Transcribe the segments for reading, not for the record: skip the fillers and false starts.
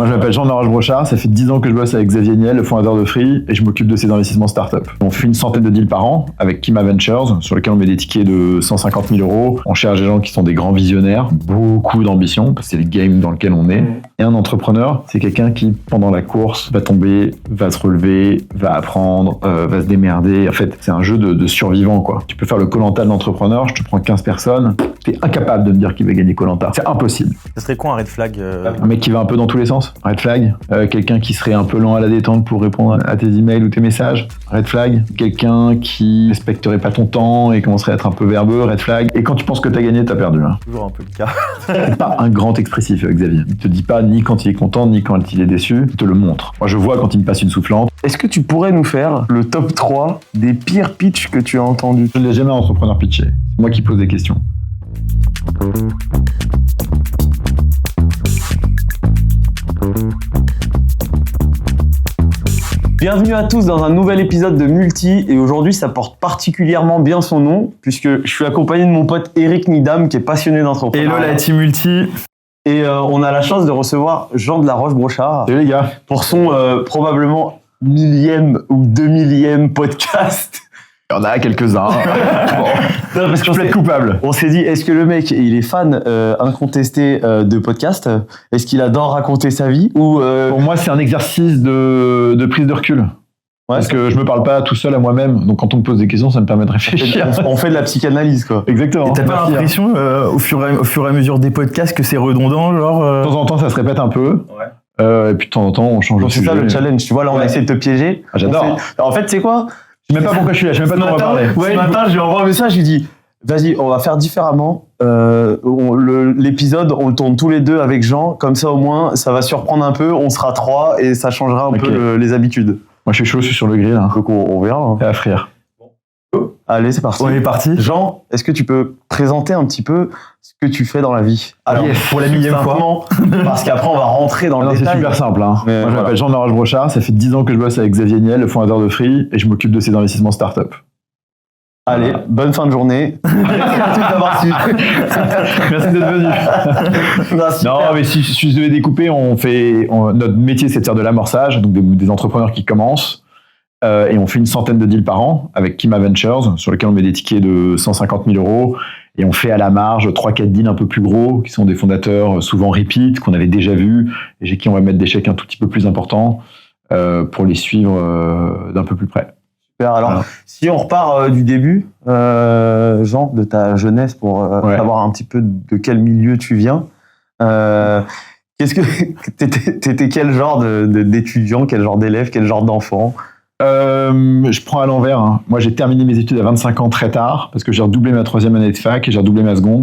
Moi, je m'appelle Jean-Laurent Brochard, ça fait 10 ans que je bosse avec Xavier Niel, le fondateur de Free, et je m'occupe de ses investissements startup. On fait une centaine de deals par an avec Kima Ventures, sur lesquels on met des tickets de 150 000 €. On cherche des gens qui sont des grands visionnaires, beaucoup d'ambition, parce que c'est le game dans lequel on est. Et un entrepreneur, c'est quelqu'un qui, pendant la course, va tomber, va se relever, va apprendre, va se démerder. En fait, c'est un jeu de survivants, quoi. Tu peux faire le Koh-Lanta de l'entrepreneur, je te prends 15 personnes, t'es incapable de me dire qu'il va gagner Koh-Lanta. C'est impossible. Ça serait quoi un red flag Un mec qui va un peu dans tous les sens. Red flag. Quelqu'un qui serait un peu lent à la détente pour répondre à tes emails ou tes messages. Red flag. Quelqu'un qui respecterait pas ton temps et commencerait à être un peu verbeux. Red flag. Et quand tu penses que t'as gagné, t'as perdu. Hein. Toujours un peu le cas. C'est pas un grand expressif, Xavier. Il te dit pas ni quand il est content, ni quand il est déçu. Il te le montre. Moi, je vois quand il me passe une soufflante. Est-ce que tu pourrais nous faire le top 3 des pires pitchs que tu as entendus? Je ne l'ai jamais entrepreneur pitché. C'est moi qui pose des questions. Bienvenue à tous dans un nouvel épisode de Multi, et aujourd'hui ça porte particulièrement bien son nom puisque je suis accompagné de mon pote Eric Nidam qui est passionné d'entrepreneuriat. Hello la team Multi. Et on a la chance de recevoir Jean de la Roche-Brochard. Salut les gars. Pour son probablement 1000e ou 2000e podcast. Il y en a quelques-uns. Bon. Non, parce Je plaide coupable. On s'est dit, est-ce que le mec, il est fan incontesté de podcast? Est-ce qu'il adore raconter sa vie ou Pour moi, c'est un exercice de prise de recul. Parce que je me parle pas tout seul à moi-même. Donc quand on me pose des questions, ça me permet de réfléchir. On fait de la psychanalyse, quoi. Exactement. Et t'as pas l'impression au fur et à mesure des podcasts que c'est redondant, genre De temps en temps, ça se répète un peu. Et puis de temps en temps, on change de C'est sujet. ça le challenge. Tu vois, là, on a essayé de te piéger. Ah, j'adore. En fait, c'est quoi? Je sais même pas pourquoi je suis là. Je sais même pas de quoi on va parler. Ce matin, je lui envoie un message, je lui dis, vas-y, on va faire différemment. L'épisode, on le tourne tous les deux avec Jean. Comme ça, au moins, ça va surprendre un peu. On sera 3 et ça changera un peu les habitudes. Moi, je suis chaud, je suis sur le grill. Hein. Donc, on verra. Hein. À frire. Allez, c'est parti. On est parti. Jean, est-ce que tu peux présenter un petit peu ce que tu fais dans la vie? Alors, pour la millième fois. Parce qu'après, on va rentrer dans le C'est détail. super simple. Hein. Moi, je m'appelle Jean-Laurent Brochard. Ça fait 10 ans que je bosse avec Xavier Niel, le fondateur de Free, et je m'occupe de ses investissements startup. Allez, bonne fin de journée. Merci à tous d'avoir suivi. Merci d'être venu. Non, mais si je devais découper, notre métier, c'est de faire de l'amorçage, donc des entrepreneurs qui commencent. Et on fait une centaine de deals par an avec Kima Ventures, sur lesquels on met des tickets de 150 000 €. Et on fait à la marge 3-4 deals un peu plus gros, qui sont des fondateurs souvent repeat, qu'on avait déjà vus, et chez qui on va mettre des chèques un tout petit peu plus importants pour les suivre d'un peu plus près. Super. Alors, si on repart du début, Jean, de ta jeunesse, pour savoir un petit peu de quel milieu tu viens, qu'est-ce que t'étais quel genre d'étudiant, quel genre d'élève, quel genre d'enfant? Je prends à l'envers. Hein. Moi, j'ai terminé mes études à 25 ans très tard, parce que j'ai redoublé ma 3e année de fac et j'ai redoublé ma seconde.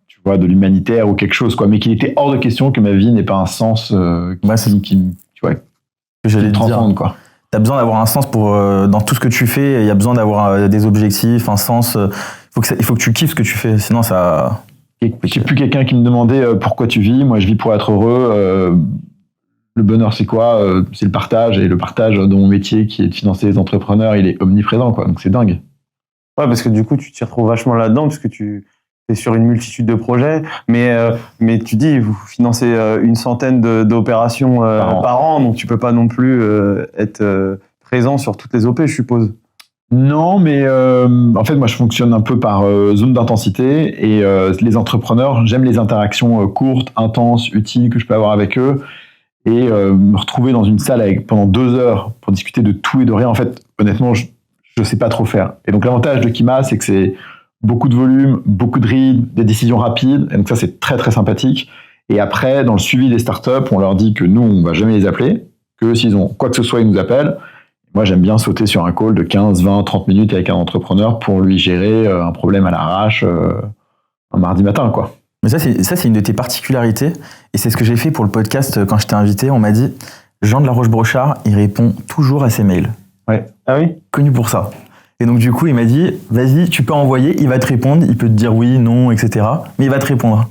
Tu vois, de l'humanitaire ou quelque chose, quoi, mais qu'il était hors de question que ma vie n'ait pas un sens qui j'allais te transcende, dire. quoi. T'as besoin d'avoir un sens pour dans tout ce que tu fais. Il y a besoin d'avoir des objectifs, un sens. Il faut que tu kiffes ce que tu fais, sinon ça. J'ai plus quelqu'un qui me demandait pourquoi tu vis. Moi, je vis pour être heureux. Le bonheur, c'est quoi? C'est le partage. Et le partage dans mon métier, qui est de financer les entrepreneurs, il est omniprésent, quoi. Donc c'est dingue. Ouais, parce que du coup, tu t'y retrouves vachement là-dedans, parce que tu es sur une multitude de projets. Mais tu dis, vous financez une centaine d'opérations par an, donc tu peux pas non plus être présent sur toutes les OP, je suppose. Non, mais en fait, moi, je fonctionne un peu par zone d'intensité. Et les entrepreneurs, j'aime les interactions courtes, intenses, utiles que je peux avoir avec eux. Et me retrouver dans une salle pendant 2 heures pour discuter de tout et de rien. En fait, honnêtement, je sais pas trop faire. Et donc l'avantage de Kima, c'est que c'est beaucoup de volume, beaucoup de read, des décisions rapides. Et donc ça, c'est très très sympathique. Et après, dans le suivi des startups, on leur dit que nous, on va jamais les appeler, que s'ils ont quoi que ce soit, ils nous appellent. Moi, j'aime bien sauter sur un call de 15, 20, 30 minutes avec un entrepreneur pour lui gérer un problème à l'arrache un mardi matin, quoi. Mais ça, c'est une de tes particularités. Et c'est ce que j'ai fait pour le podcast quand je t'ai invité. On m'a dit, Jean de la Roche-Brochard, il répond toujours à ses mails. Ouais. Ah oui? Connu pour ça. Et donc, du coup, il m'a dit, vas-y, tu peux envoyer, il va te répondre, il peut te dire oui, non, etc. Mais il va te répondre.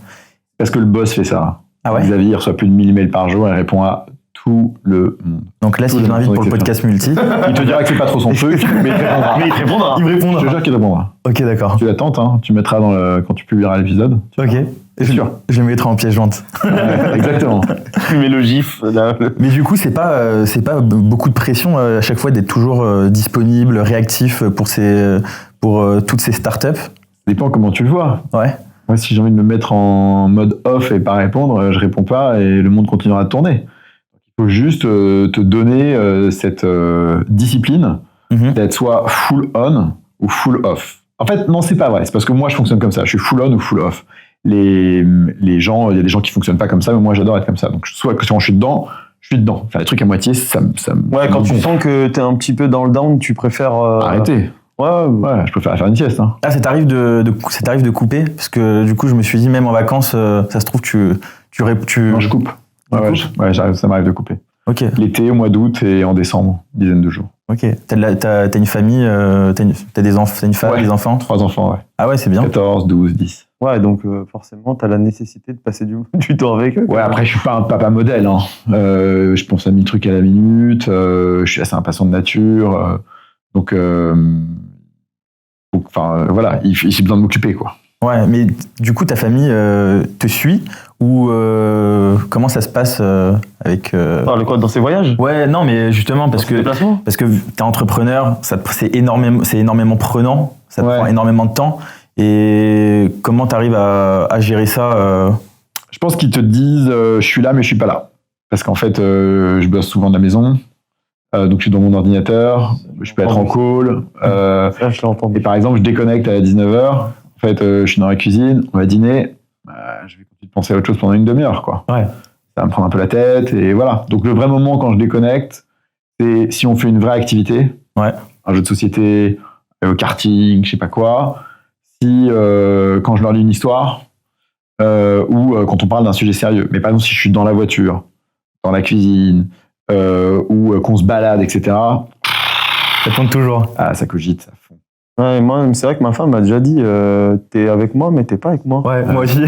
Parce que le boss fait ça. Ah ouais? Xavier, il reçoit plus de 1000 emails par jour et répond à tout le monde. Donc là, si je l'invite pour le podcast multi, il te dira que c'est pas trop son truc, mais il te répondra. Mais il te répondra. il me répondra. Je te jure qu'il répondra. Ok, d'accord. Tu l'attends, hein, tu mettras quand tu publieras l'épisode. Ok. C'est sûr. Je mettrai en pièce jointe. Exactement. Tu mets le gif. Là. Mais du coup, c'est pas beaucoup de pression à chaque fois d'être toujours disponible, réactif pour toutes ces startups. Ça dépend comment tu le vois. Ouais. Moi, si j'ai envie de me mettre en mode off et pas répondre, je réponds pas et le monde continuera de tourner. Il faut juste te donner cette discipline d'être soit full on ou full off. En fait, non, c'est pas vrai. C'est parce que moi, je fonctionne comme ça. Je suis full on ou full off. Les gens, il y a des gens qui fonctionnent pas comme ça, mais moi, j'adore être comme ça. Donc, soit que quand je suis dedans, je suis dedans. Faire des trucs à moitié, ça Ouais, quand tu sens que t'es un petit peu dans le down, tu préfères... arrêter. Ouais, je préfère faire une sieste. Hein. Ah, ça t'arrive de couper? Parce que du coup, je me suis dit, même en vacances, ça se trouve, Non, je coupe. Ouais, ça m'arrive de couper. Ok. L'été, au mois d'août et en décembre, dizaine de jours. Ok. T'as une famille, t'as une femme, Ouais. des enfants? 3 enfants, ouais. Ah ouais, c'est bien. 14, 12, 10. Ouais, donc forcément, t'as la nécessité de passer du temps avec eux. Ouais, après, je suis pas un papa modèle. Hein. Je pense à 1000 trucs à la minute. Je suis assez impatient de nature. Donc, voilà, j'ai besoin de m'occuper, quoi. Ouais, mais du coup, ta famille te suit ou comment ça se passe avec... Parle quoi, dans ces voyages? Ouais, non, mais justement, parce que t'es entrepreneur, c'est énormément prenant, ça te prend énormément de temps. Et comment t'arrives à gérer ça Je pense qu'ils te disent je suis là, mais je suis pas là. Parce qu'en fait, je bosse souvent de la maison. Donc je suis dans mon ordinateur, je peux être en call. Je l'ai entendu. Et par exemple, je déconnecte à 19h. En fait, je suis dans la cuisine, on va dîner. Je vais continuer de penser à autre chose pendant une demi-heure, quoi. Ouais. Ça va me prendre un peu la tête et voilà. Donc le vrai moment quand je déconnecte, c'est si on fait une vraie activité, un jeu de société, au karting, je sais pas quoi. Si quand je leur lis une histoire ou quand on parle d'un sujet sérieux. Mais par exemple, si je suis dans la voiture, dans la cuisine ou qu'on se balade, etc. Ça compte toujours. Ah, ça cogite, ça fond. Ouais, moi, c'est vrai que ma femme m'a déjà dit t'es avec moi, mais t'es pas avec moi. Ouais, moi aussi.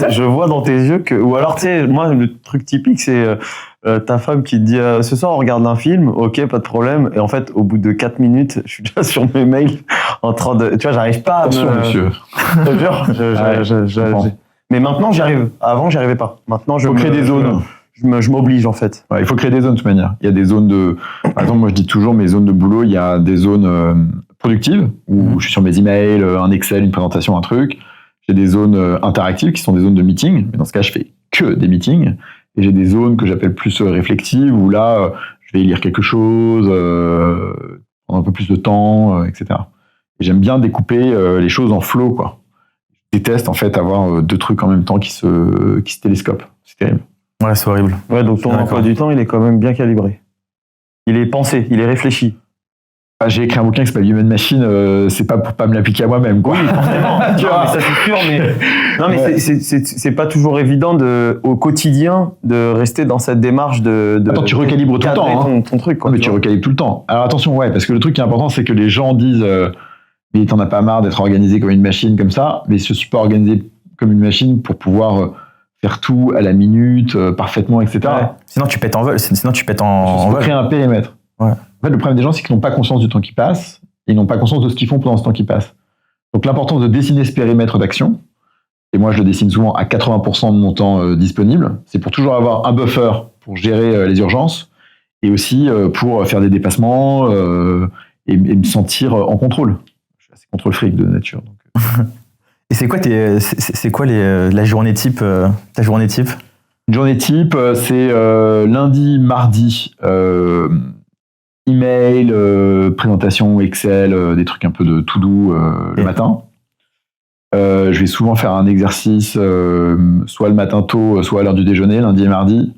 Je vois dans tes yeux que. Ou alors, tu sais, moi, le truc typique, c'est ta femme qui te dit ce soir, on regarde un film, ok, pas de problème. Et en fait, au bout de 4 minutes, je suis déjà sur mes mails en train de. Tu vois, j'arrive pas à Attention, monsieur. Je te jure. Mais maintenant, j'y arrive. Avant, j'y arrivais pas. Maintenant, je faut créer des zones. Je m'oblige, en fait. Ouais, il faut créer des zones de toute manière. Il y a des zones de. Par exemple, moi, je dis toujours mes zones de boulot, il y a des zones productives où je suis sur mes emails, un Excel, une présentation, un truc. J'ai des zones interactives qui sont des zones de meeting. Mais dans ce cas, je fais que des meetings. Et j'ai des zones que j'appelle plus réflexives où là, je vais lire quelque chose, prendre un peu plus de temps, etc. Et j'aime bien découper les choses en flow, quoi. Je déteste en fait avoir 2 trucs en même temps qui se télescopent. C'est terrible. Ouais, c'est horrible. Ouais, donc ton emploi du temps, il est quand même bien calibré. Il est pensé, il est réfléchi. J'ai écrit un bouquin qui s'appelle Human Machine, c'est pas pour pas me l'appliquer à moi-même, quoi. Oui, forcément. Tu vois, mais ça c'est sûr, mais non, mais Ouais. c'est pas toujours évident au quotidien de rester dans cette démarche de Attends, tu recalibres tout le temps, hein. ton truc, quoi. Non, mais tu recalibres tout le temps. Alors attention, ouais, parce que le truc qui est important, c'est que les gens disent mais t'en as pas marre d'être organisé comme une machine comme ça, mais je suis pas organisé comme une machine pour pouvoir faire tout à la minute, parfaitement, etc. Ouais. Sinon, tu pètes en vol. Sinon, tu pètes Il en faut vol. créer un périmètre. Ouais. En fait, le problème des gens, c'est qu'ils n'ont pas conscience du temps qui passe, et ils n'ont pas conscience de ce qu'ils font pendant ce temps qui passe. Donc l'importance de dessiner ce périmètre d'action, et moi je le dessine souvent à 80% de mon temps disponible, c'est pour toujours avoir un buffer pour gérer les urgences, et aussi pour faire des dépassements et me sentir en contrôle. Je suis assez contrôle fric de nature. Donc, Et c'est quoi la journée type, ta journée type? Une journée type, c'est lundi, mardi, email, présentation, Excel, des trucs un peu de to-do le matin. Je vais souvent faire un exercice, soit le matin tôt, soit à l'heure du déjeuner, lundi et mardi.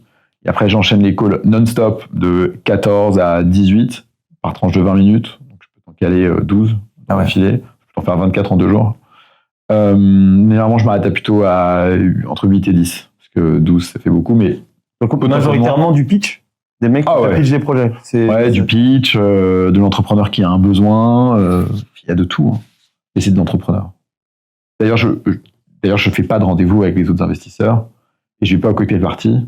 Et après, j'enchaîne les calls non-stop de 14 à 18 par tranche de 20 minutes. Donc, je peux t'en caler 12 dans la filée. Je peux en faire 24 en 2 jours. Mais normalement, je m'arrête plutôt entre 8 et 10. Parce que 12, ça fait beaucoup. Mais donc, majoritairement du pitch. Des mecs qui pitchent des projets. Du pitch, de l'entrepreneur qui a un besoin. Il y a de tout. Hein. Et c'est de l'entrepreneur. D'ailleurs, je fais pas de rendez-vous avec les autres investisseurs. Et je vais pas au cocktail party.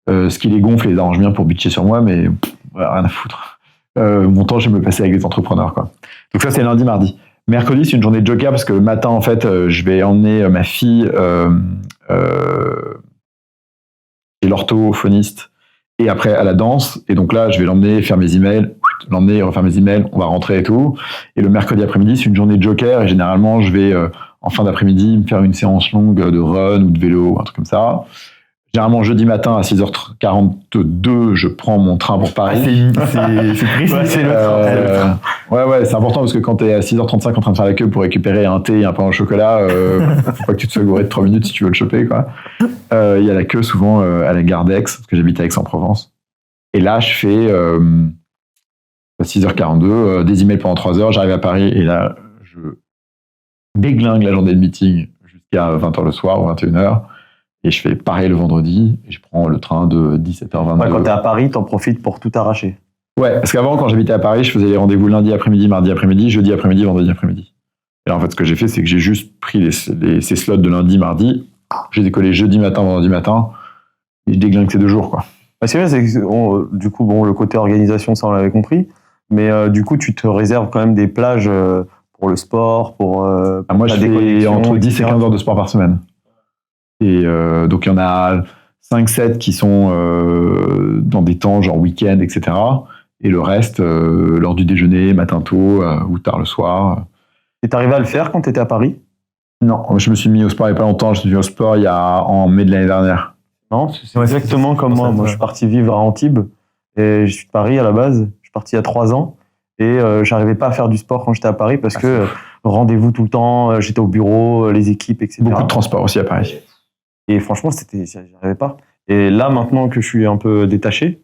Ce qui les gonfle les arrange bien pour bitcher sur moi, mais rien à foutre. Mon temps, je vais me passer avec les entrepreneurs, quoi. Donc ça, c'est lundi, mardi. Mercredi, c'est une journée de joker parce que le matin, en fait, je vais emmener ma fille chez l'orthophoniste et après à la danse. Et donc là, je vais l'emmener faire mes emails, refaire mes emails, on va rentrer et tout. Et le mercredi après-midi, c'est une journée de joker et généralement, je vais en fin d'après-midi me faire une séance longue de run ou de vélo, un truc comme ça. Généralement, jeudi matin à 6h42, je prends mon train pour Paris. C'est précis, c'est le train. Ouais, c'est important parce que quand t'es à 6h35 en train de faire la queue pour récupérer un thé et un pain au chocolat, faut pas que tu te sois gouré de 3 minutes si tu veux le choper, quoi. Il y a la queue souvent à la gare d'Aix, parce que j'habite à Aix-en-Provence. Et là, je fais à 6h42, des emails pendant 3 heures, j'arrive à Paris et là, je déglingue la journée de meeting jusqu'à 20h le soir ou 21h. Et je fais pareil le vendredi, et je prends le train de 17h22. Ouais, quand t'es à Paris, t'en profites pour tout arracher. Ouais, parce qu'avant, quand j'habitais à Paris, je faisais les rendez-vous lundi après-midi, mardi après-midi, jeudi après-midi, vendredi après-midi. Et là, en fait, ce que j'ai fait, c'est que j'ai juste pris ces slots de lundi, mardi, j'ai décollé jeudi matin, vendredi matin, et je déglingue ces 2 jours, quoi. Bah, c'est vrai, du coup, bon, le côté organisation, ça, on l'avait compris. Mais du coup, tu te réserves quand même des plages pour le sport, pour... moi, je fais entre 10 et 15 heures de sport par semaine. Et donc, il y en a 5-7 qui sont dans des temps genre week-end, etc. Et le reste, lors du déjeuner, matin tôt ou tard le soir. Et t'arrivais à le faire quand t'étais à Paris ? Non, je me suis mis au sport il n'y a pas longtemps. Je me suis mis au sport en mai de l'année dernière. Non, c'est exactement comme moi. Moi, je suis parti vivre à Antibes et je suis de Paris à la base. Je suis parti il y a 3 ans et j'arrivais pas à faire du sport quand j'étais à Paris parce que rendez-vous tout le temps, j'étais au bureau, les équipes, etc. Beaucoup de transport aussi à Paris. Et franchement, j'y arrivais pas. Et là, maintenant que je suis un peu détaché,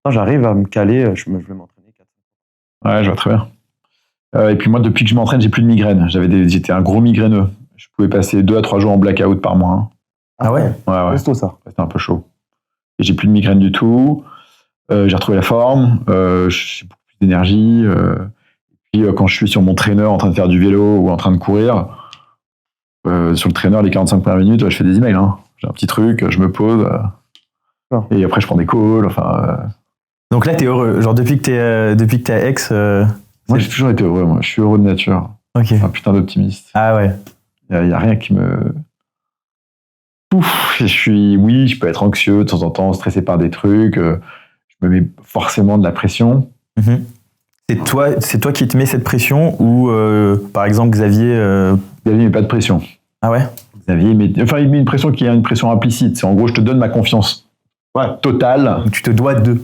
j'arrive à me caler, je vais m'entraîner 4. Ouais, je vois très bien. Et puis moi, depuis que je m'entraîne, j'ai plus de migraine. J'étais un gros migraineux. Je pouvais passer 2 à 3 jours en blackout par mois. Hein. Ah ouais. Ouais. C'est ça. C'était un peu chaud. Et j'ai plus de migraine du tout. J'ai retrouvé la forme. J'ai beaucoup plus d'énergie. Et puis quand je suis sur mon trainer en train de faire du vélo ou en train de courir, sur le trainer, les 45 premières minutes, je fais des emails. Hein. J'ai un petit truc, je me pose. Et après, je prends des calls. Donc là, t'es heureux. Genre, depuis que t'es à Aix. Moi, j'ai toujours été heureux. Moi. Je suis heureux de nature. Ok. Je suis un putain d'optimiste. Ah ouais. Il n'y a rien qui me. Je peux être anxieux de temps en temps, stressé par des trucs. Je me mets forcément de la pression. Mm-hmm. C'est toi qui te mets cette pression ou, par exemple, Xavier Xavier met pas de pression. Ah ouais. Xavier il met une pression qui est une pression implicite. C'est en gros, je te donne ma confiance. Ouais. Totale. Donc, tu te dois de.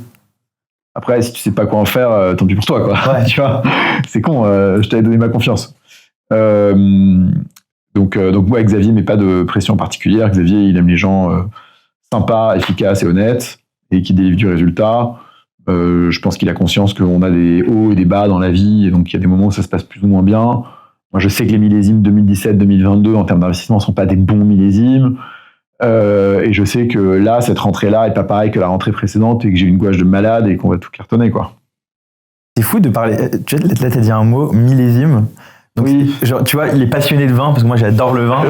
Après, si tu sais pas quoi en faire, tant pis pour toi, quoi. Ouais. Tu vois, c'est con. Je t'avais donné ma confiance. Donc moi, Xavier met pas de pression particulière. Xavier, il aime les gens sympas, efficaces et honnêtes et qui délivrent du résultat. Je pense qu'il a conscience qu'on a des hauts et des bas dans la vie, et donc il y a des moments où ça se passe plus ou moins bien. Moi, je sais que les millésimes 2017-2022 en termes d'investissement ne sont pas des bons millésimes. Et je sais que là, cette rentrée-là n'est pas pareille que la rentrée précédente et que j'ai une gouache de malade et qu'on va tout cartonner, quoi. C'est fou de parler. Là, tu as dit un mot, millésime. Donc, oui. Genre, tu vois, il est passionné de vin parce que moi j'adore le vin.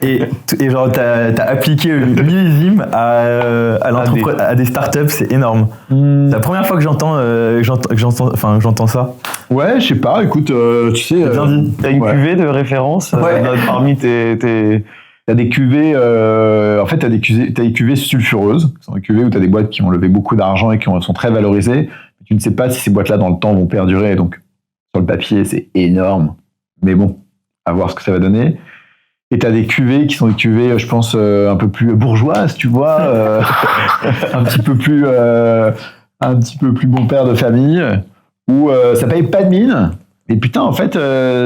et genre, t'as appliqué le millésime à des startups, c'est énorme. C'est la première fois que j'entends ça. Ouais, je sais pas, écoute, tu sais. Bien dit. T'as une cuvée de référence parmi tes. T'as des cuvées, en fait, t'as des cuvées sulfureuses. Ce sont des cuvées où t'as des boîtes qui ont levé beaucoup d'argent et qui sont très valorisées. Mais tu ne sais pas si ces boîtes-là, dans le temps, vont perdurer. Donc, sur le papier, c'est énorme. Mais bon, à voir ce que ça va donner. Et t'as des cuvées qui sont des cuvées, je pense, un peu plus bourgeoises, tu vois. Un petit peu plus un petit peu plus bon père de famille, où ça paye pas de mine, et putain, en fait,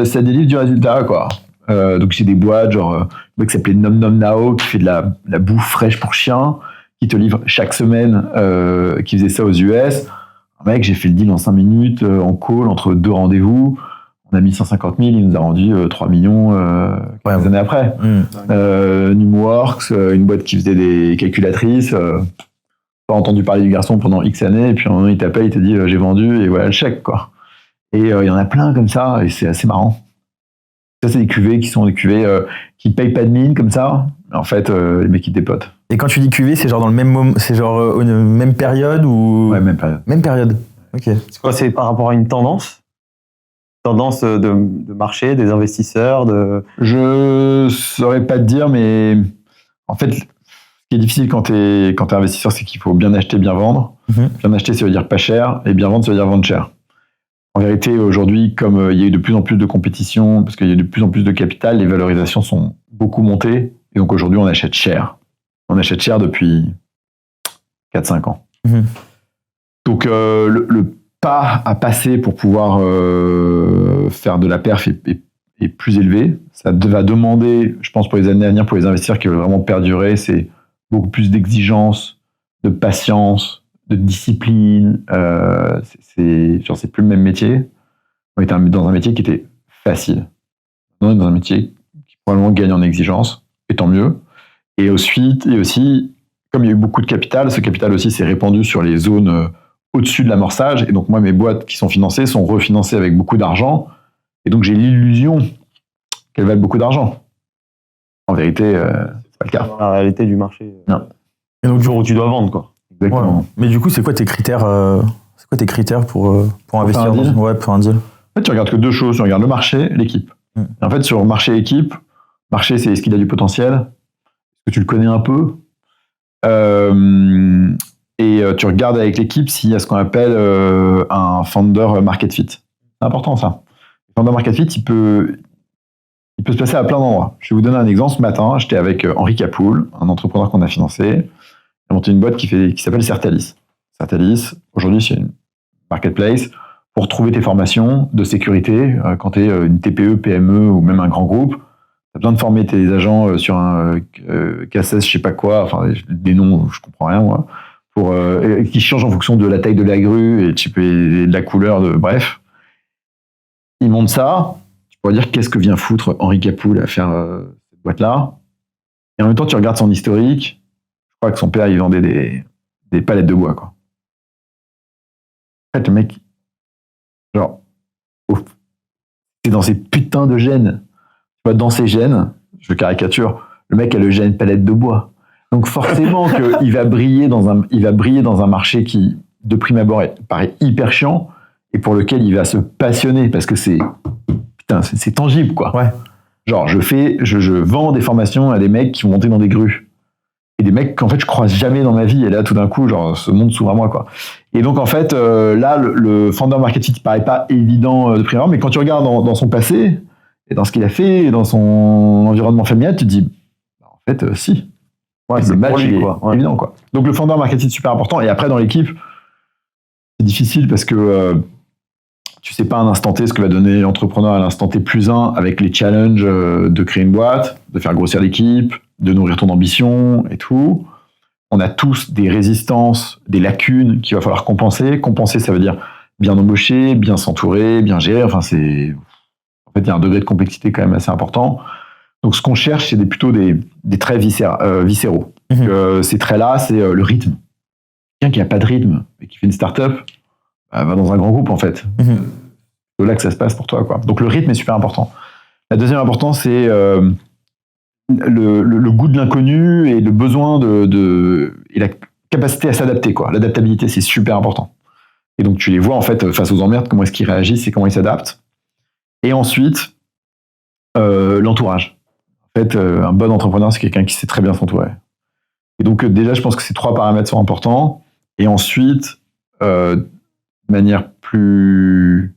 ça délivre du résultat, quoi. Donc j'ai des boîtes, genre un mec qui s'appelait Nom Nom Nao, qui fait de la bouffe fraîche pour chiens, qui te livre chaque semaine, qui faisait ça aux US. Un mec, j'ai fait le deal en 5 minutes, en call, entre 2 rendez-vous. On a mis 150 000, il nous a rendu 3 millions quelques années après. Numworks, une boîte qui faisait des calculatrices. Pas entendu parler du garçon pendant X années, et puis un moment, il t'appelle, il te dit j'ai vendu, et voilà le chèque, quoi. Et il y en a plein comme ça, et c'est assez marrant. Ça, c'est des cuvées qui sont des cuvées qui payent pas de mine comme ça. En fait, les mecs, ils dépotent. Et quand tu dis cuvée, c'est genre dans le même moment, c'est genre une même période ou... Ouais, même période. Même période. Ok. C'est quoi? C'est par rapport à une tendance? Tendance de marché, des investisseurs, de... Je saurais pas te dire, mais en fait, ce qui est difficile quand t'es investisseur, c'est qu'il faut bien acheter, bien vendre. Bien acheter, ça veut dire pas cher, et bien vendre, ça veut dire vendre cher. En vérité, aujourd'hui, comme il y a eu de plus en plus de compétition, parce qu'il y a de plus en plus de capital, les valorisations sont beaucoup montées. Et donc aujourd'hui, on achète cher. On achète cher depuis 4-5 ans. Donc le pas à passer pour pouvoir faire de la perf est plus élevé. Ça va demander, je pense, pour les années à venir, pour les investisseurs qui veulent vraiment perdurer, c'est beaucoup plus d'exigence, de patience, de discipline, c'est plus le même métier. On était dans un métier qui était facile. On est dans un métier qui probablement gagne en exigence, et tant mieux. Et aussi, comme il y a eu beaucoup de capital, ce capital aussi s'est répandu sur les zones au-dessus de l'amorçage. Et donc moi, mes boîtes qui sont financées sont refinancées avec beaucoup d'argent. Et donc j'ai l'illusion qu'elles valent beaucoup d'argent. En vérité, c'est pas le cas. Dans la réalité du marché. Non. Et donc, du jour où tu dois vendre, quoi. Exactement. Ouais. Mais du coup, c'est quoi tes critères pour investir faire un deal pour un deal? En fait, tu regardes que 2 choses. Tu regardes le marché, l'équipe. Et en fait, sur marché, équipe, marché, c'est est-ce qu'il a du potentiel? Est-ce que tu le connais un peu? Et tu regardes avec l'équipe s'il y a ce qu'on appelle un founder market fit. C'est important, ça. Le founder market fit, il peut se placer à plein d'endroits. Je vais vous donner un exemple. Ce matin, j'étais avec Henri Capoul, un entrepreneur qu'on a financé. Il a monté une boîte qui s'appelle Certalis. Certalis, aujourd'hui, c'est une marketplace pour trouver tes formations de sécurité. Quand tu es une TPE, PME ou même un grand groupe, tu as besoin de former tes agents sur un KSS, je sais pas quoi, enfin des noms, je comprends rien, moi, qui changent en fonction de la taille de la grue et de la couleur, bref. Il monte ça, tu pourrais dire qu'est-ce que vient foutre Henri Capoul à faire cette boîte-là. Et en même temps, tu regardes son historique. Je crois que son père, il vendait des palettes de bois, quoi. En fait, le mec, genre, c'est dans ses putains de gènes. Tu vois, dans ses gènes, je caricature, le mec a le gène palette de bois. Donc forcément qu'il va briller dans un marché qui, de prime abord, paraît hyper chiant et pour lequel il va se passionner parce que c'est tangible, quoi. Ouais. Genre, je vends des formations à des mecs qui vont monter dans des grues. Et des mecs qu'en fait je croise jamais dans ma vie, et là tout d'un coup genre ce monde s'ouvre à moi, quoi. Et donc en fait là le founder market fit paraît pas évident de prime abord, mais quand tu regardes dans son passé et dans ce qu'il a fait et dans son environnement familial, tu te dis en fait si. Ouais, le match est évident, quoi. Donc le founder market fit super important. Et après dans l'équipe c'est difficile parce que tu sais pas à un instant T ce que va donner l'entrepreneur à l'instant T +1 avec les challenges de créer une boîte, de faire grossir l'équipe, de nourrir ton ambition et tout. On a tous des résistances, des lacunes qu'il va falloir compenser. Compenser, ça veut dire bien embaucher, bien s'entourer, bien gérer. Enfin, en fait, il y a un degré de complexité quand même assez important. Donc, ce qu'on cherche, c'est plutôt des traits viscéraux. Ces traits-là, c'est le rythme. Quelqu'un qui n'a pas de rythme et qui fait une start-up, va dans un grand groupe, en fait. C'est là que ça se passe pour toi, quoi. Donc, le rythme est super important. La deuxième importance, c'est le goût de l'inconnu et le besoin et la capacité à s'adapter, quoi. L'adaptabilité, c'est super important. Et donc, tu les vois, en fait, face aux emmerdes, comment est-ce qu'ils réagissent et comment ils s'adaptent. Et ensuite, l'entourage. En fait, un bon entrepreneur, c'est quelqu'un qui sait très bien s'entourer. Et donc, déjà, je pense que ces 3 paramètres sont importants. Et ensuite, de manière plus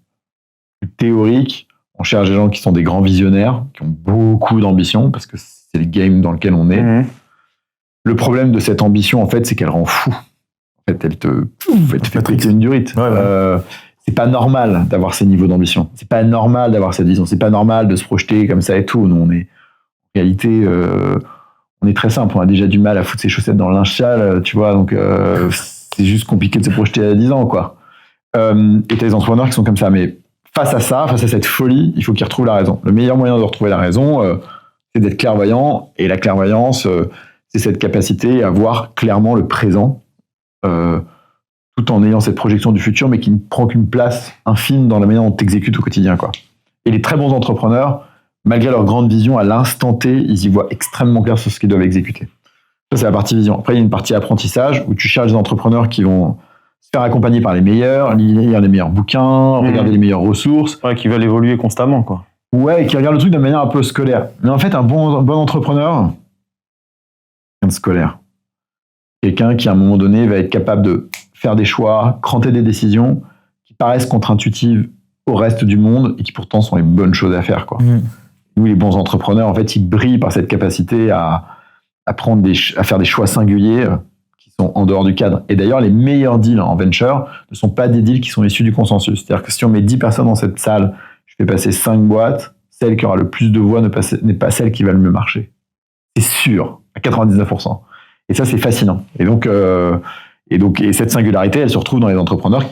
théorique, on cherche des gens qui sont des grands visionnaires, qui ont beaucoup d'ambition, parce que c'est le game dans lequel on est. Le problème de cette ambition, en fait, c'est qu'elle rend fou. En fait, elle te fait péter une durite. C'est pas normal d'avoir ces niveaux d'ambition. C'est pas normal d'avoir cette vision. C'est pas normal de se projeter comme ça et tout. Nous, en réalité, on est très simple. On a déjà du mal à foutre ses chaussettes dans le linge sale, tu vois. Donc, c'est juste compliqué de se projeter à 10 ans, quoi. Et t'as des entrepreneurs qui sont comme ça. Mais face à cette folie, il faut qu'ils retrouvent la raison. Le meilleur moyen de retrouver la raison, c'est d'être clairvoyant. Et la clairvoyance, c'est cette capacité à voir clairement le présent, tout en ayant cette projection du futur, mais qui ne prend qu'une place infime dans la manière dont tu exécutes au quotidien, quoi. Et les très bons entrepreneurs, malgré leur grande vision, à l'instant T, ils y voient extrêmement clair sur ce qu'ils doivent exécuter. Ça, c'est la partie vision. Après, il y a une partie apprentissage, où tu cherches des entrepreneurs qui vont se faire accompagner par les meilleurs, lire les meilleurs bouquins, regarder les meilleures ressources. Ouais, qui veulent évoluer constamment, quoi. Ouais, et qui regardent le truc de manière un peu scolaire. Mais en fait, un bon entrepreneur, un scolaire, quelqu'un qui, à un moment donné, va être capable de faire des choix, cranter des décisions qui paraissent contre-intuitives au reste du monde et qui pourtant sont les bonnes choses à faire, quoi. Nous, les bons entrepreneurs, en fait, ils brillent par cette capacité à faire des choix singuliers qui sont en dehors du cadre. Et d'ailleurs, les meilleurs deals en venture ne sont pas des deals qui sont issus du consensus. C'est-à-dire que si on met 10 personnes dans cette salle, je fais passer 5 boîtes, celle qui aura le plus de voix n'est pas celle qui va le mieux marcher. C'est sûr, à 99%. Et ça, c'est fascinant. Et cette singularité, elle se retrouve dans les entrepreneurs.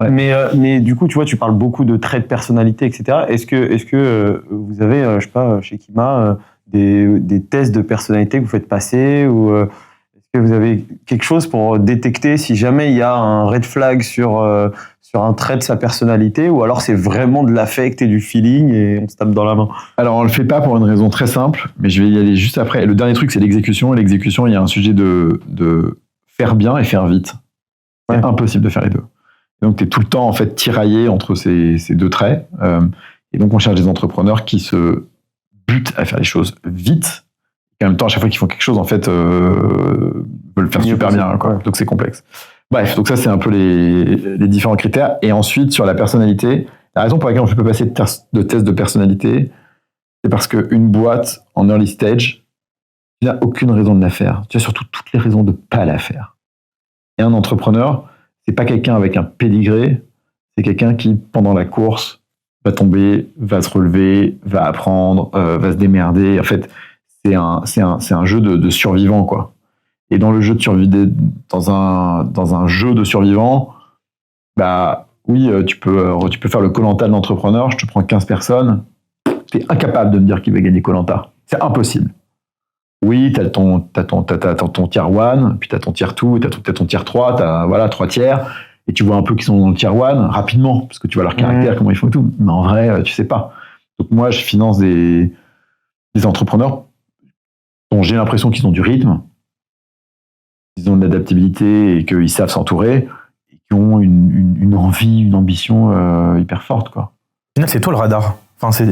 Ouais. Mais du coup, tu vois, tu parles beaucoup de traits de personnalité, etc. Est-ce que vous avez, je sais pas, chez Kima, des tests de personnalité que vous faites passer, ou est-ce que vous avez quelque chose pour détecter si jamais il y a un red flag sur un trait de sa personnalité, ou alors c'est vraiment de l'affect et du feeling et on se tape dans la main? Alors, on le fait pas pour une raison très simple, mais je vais y aller juste après. Le dernier truc, c'est l'exécution. Et l'exécution, il y a un sujet de faire bien et faire vite. C'est impossible de faire les deux. Donc, tu es tout le temps, en fait, tiraillé entre ces deux traits. Et donc, on cherche des entrepreneurs qui se butent à faire les choses vite. Et en même temps, à chaque fois qu'ils font quelque chose, en fait, veulent le faire super bien, quoi. Donc, c'est complexe. Bref, donc ça, c'est un peu les différents critères. Et ensuite, sur la personnalité, la raison pour laquelle on ne peut pas passer de test de personnalité, c'est parce qu'une boîte en early stage, tu n'as aucune raison de la faire. Tu as surtout toutes les raisons de ne pas la faire. Et un entrepreneur, c'est pas quelqu'un avec un pédigré, c'est quelqu'un qui, pendant la course, va tomber, va se relever, va apprendre, va se démerder. En fait, c'est un jeu de survivants, quoi. Et dans le jeu de survivants, dans un jeu de survivants, bah oui, tu peux faire le Koh-Lanta de l'entrepreneur. Je te prends 15 personnes, t'es incapable de me dire qui va gagner Koh-Lanta. C'est impossible. Oui, t'as ton tier 1, puis t'as ton tier 2, t'as ton tier 3, t'as 3 tiers, et tu vois un peu qui sont dans le tier 1 rapidement, parce que tu vois leur caractère, comment ils font et tout. Mais en vrai, tu sais pas. Donc moi, je finance des entrepreneurs dont j'ai l'impression qu'ils ont du rythme, qu'ils ont de l'adaptabilité et qu'ils savent s'entourer, et qui ont une envie, une ambition hyper forte, quoi. C'est toi le radar. Enfin, c'est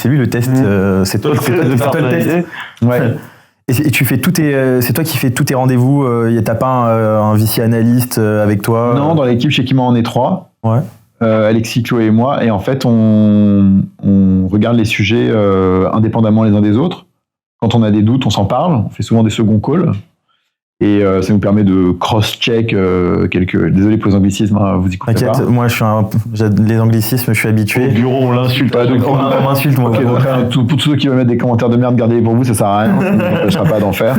lui le test. C'est toi le test. Ouais. Et tu fais c'est toi qui fais tous tes rendez-vous. T'as pas un VC analyste avec toi? Non, dans l'équipe chez Kima, on est 3. Ouais. Alexis, Chloé et moi. Et en fait, on regarde les sujets indépendamment les uns des autres. Quand on a des doutes, on s'en parle. On fait souvent des second calls. Et ça nous permet de cross-check quelques... Désolé pour les anglicismes, hein, vous y comprenez pas. T'inquiète, moi les anglicismes, je suis habitué. Au bureau, on l'insulte. On m'insulte, moi. Okay, donc, pour tous ceux qui veulent mettre des commentaires de merde, gardez-les pour vous, ça sert à rien. Ça ne vous empêchera pas d'en faire.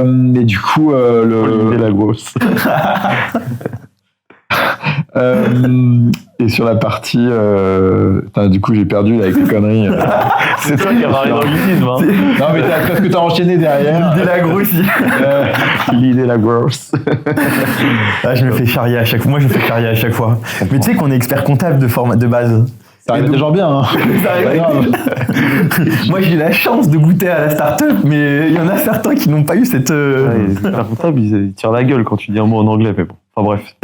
Mais du coup, Olivier la grosse. Et sur la partie... du coup, j'ai perdu là, avec les conneries. C'est toi qui as parlé d'anglicisme. Hein. Non, mais parce que t'as enchaîné derrière. L'idée la grosse. L'idée la grosse. Je me fais charrier à chaque fois. Moi, je me fais charrier à chaque fois. Mais tu sais qu'on est expert comptable de base. Ça arrive des gens bien. Hein. Ça arrive. Moi, j'ai la chance de goûter à la start-up, mais il y en a certains qui n'ont pas eu cette... Les experts comptables, ils tirent la gueule quand tu dis un mot en anglais, mais bon. Enfin bref.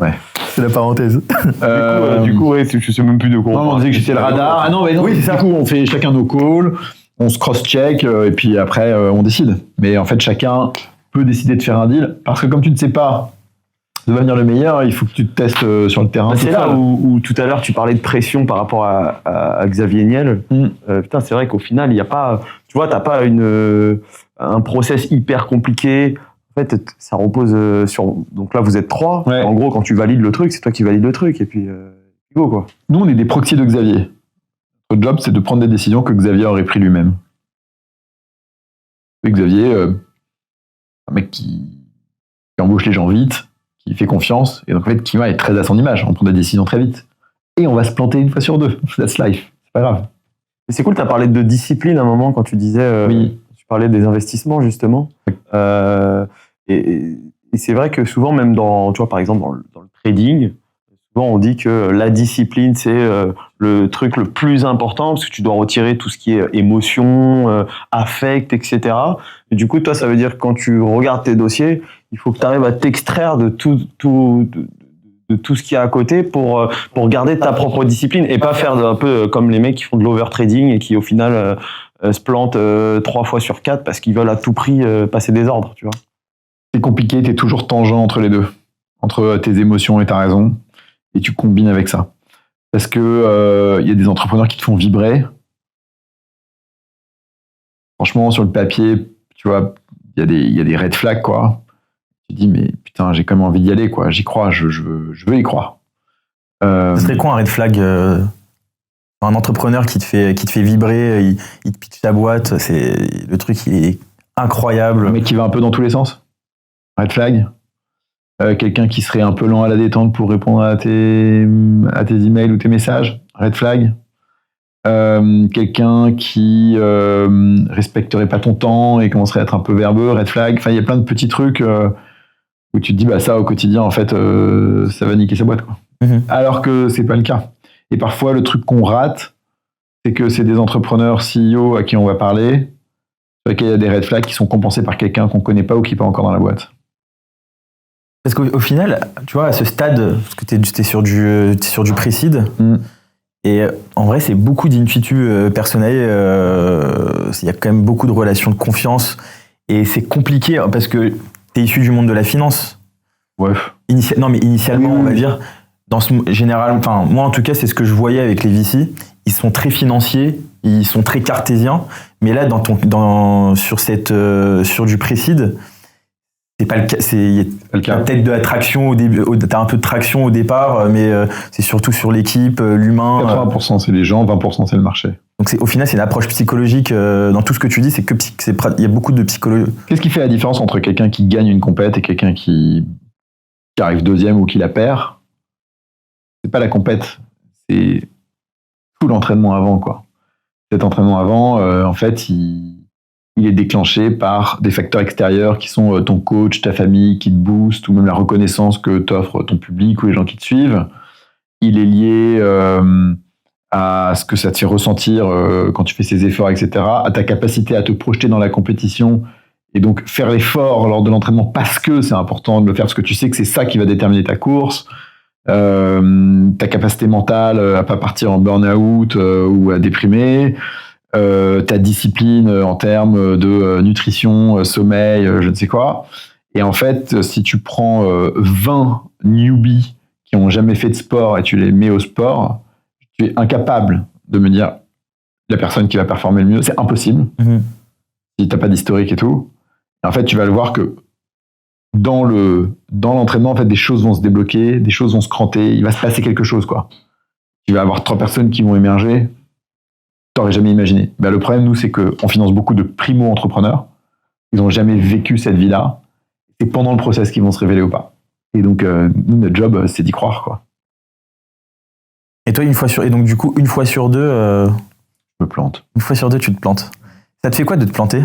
Ouais. C'est la parenthèse. Du coup, ouais, je sais même plus de quoi. Non, on disait que j'étais le radar. Ah non, mais non. Oui, c'est ça. Du coup, on fait chacun nos calls, on se cross-check, et puis après, on décide. Mais en fait, chacun peut décider de faire un deal, parce que comme tu ne sais pas devenir le meilleur, il faut que tu te testes sur le terrain. C'est là où tout à l'heure tu parlais de pression par rapport à Xavier Niel. Putain, c'est vrai qu'au final, il n'y a pas, tu vois, t'as pas un process hyper compliqué. fait, ça repose sur... Donc là, vous êtes 3. Ouais. En gros, quand tu valides le truc, c'est toi qui valides le truc. Et puis, go, quoi. Nous, on est des proxys de Xavier. Notre job, c'est de prendre des décisions que Xavier aurait pris lui-même. Et Xavier, un mec qui embauche les gens vite, qui fait confiance, et donc en fait, qui est très à son image. On prend des décisions très vite. Et on va se planter une fois sur 2. That's life. C'est pas grave. Et c'est cool, tu as parlé de discipline à un moment quand tu disais... Oui. Tu parlais des investissements, justement. Et c'est vrai que souvent, même tu vois, par exemple, dans le trading, souvent on dit que la discipline, c'est le truc le plus important parce que tu dois retirer tout ce qui est émotion, affect, etc. Et du coup, toi, ça veut dire que quand tu regardes tes dossiers, il faut que tu arrives à t'extraire de tout ce qu'il y a à côté pour garder ta propre discipline et pas faire un peu comme les mecs qui font de l'overtrading et qui, au final, se plantent 3 fois sur 4 parce qu'ils veulent à tout prix passer des ordres, tu vois. C'est compliqué, t'es toujours tangent entre les deux. Entre tes émotions et ta raison. Et tu combines avec ça. Parce que y a des entrepreneurs qui te font vibrer. Franchement, sur le papier, tu vois, il y a des red flags, quoi. Tu te dis, mais putain, j'ai quand même envie d'y aller, quoi. J'y crois, je veux y croire. Ce serait quoi un red flag un entrepreneur qui te fait vibrer, il te pitch ta boîte, le truc, il est incroyable. Un mec qui va un peu dans tous les sens. Red flag. Quelqu'un qui serait un peu lent à la détente pour répondre à tes emails ou tes messages. Red flag. Quelqu'un qui respecterait pas ton temps et commencerait à être un peu verbeux. Red flag. Enfin, il y a plein de petits trucs où tu te dis, bah ça, au quotidien, en fait, ça va niquer sa boîte, quoi. Alors que c'est pas le cas. Et parfois, le truc qu'on rate, c'est que c'est des entrepreneurs CEO à qui on va parler, sur lesquels il y a des red flags qui sont compensés par quelqu'un qu'on connaît pas ou qui n'est pas encore dans la boîte. Parce qu'au final, tu vois, à ce stade, parce que t'es sur du pré-seed, et en vrai, c'est beaucoup d'intuitu personnel. Il y a quand même beaucoup de relations de confiance, et c'est compliqué parce que t'es issu du monde de la finance. Ouais. Non, mais initialement, on va dire, moi en tout cas, c'est ce que je voyais avec les VC. Ils sont très financiers, ils sont très cartésiens, mais là, sur du pré-seed, c'est pas le cas. T'as peut-être de la traction au début, t'as un peu de traction au départ, mais c'est surtout sur l'équipe, l'humain. 80% c'est les gens, 20% c'est le marché. Donc au final, c'est une approche psychologique. Dans tout ce que tu dis, il y a beaucoup de psychologie. Qu'est-ce qui fait la différence entre quelqu'un qui gagne une compète et quelqu'un qui arrive deuxième ou qui la perd? C'est pas la compète, c'est tout l'entraînement avant, quoi. Cet entraînement avant, en fait, il est déclenché par des facteurs extérieurs qui sont ton coach, ta famille qui te booste, ou même la reconnaissance que t'offre ton public ou les gens qui te suivent. Il est lié à ce que ça te fait ressentir quand tu fais ces efforts, etc., à ta capacité à te projeter dans la compétition et donc faire l'effort lors de l'entraînement parce que c'est important de le faire, parce que tu sais que c'est ça qui va déterminer ta course. Ta capacité mentale à pas partir en burn-out ou à déprimer, ta discipline en termes de nutrition, sommeil, je ne sais quoi. Et en fait, si tu prends 20 newbies qui ont jamais fait de sport et tu les mets au sport, tu es incapable de me dire la personne qui va performer le mieux. C'est impossible. Si t'as pas d'historique et tout. Et en fait, tu vas le voir que dans l'entraînement, en fait, des choses vont se débloquer, des choses vont se cranter, il va se passer quelque chose, quoi. Tu vas avoir 3 personnes qui vont émerger, t'aurais jamais imaginé. Ben, le problème, nous, c'est qu'on finance beaucoup de primo-entrepreneurs. Ils n'ont jamais vécu cette vie-là. C'est pendant le process qu'ils vont se révéler ou pas. Et donc, nous, notre job, c'est d'y croire, quoi. Et toi, une fois sur 2, Je me plante. Une fois sur 2, tu te plantes. Ça te fait quoi de te planter?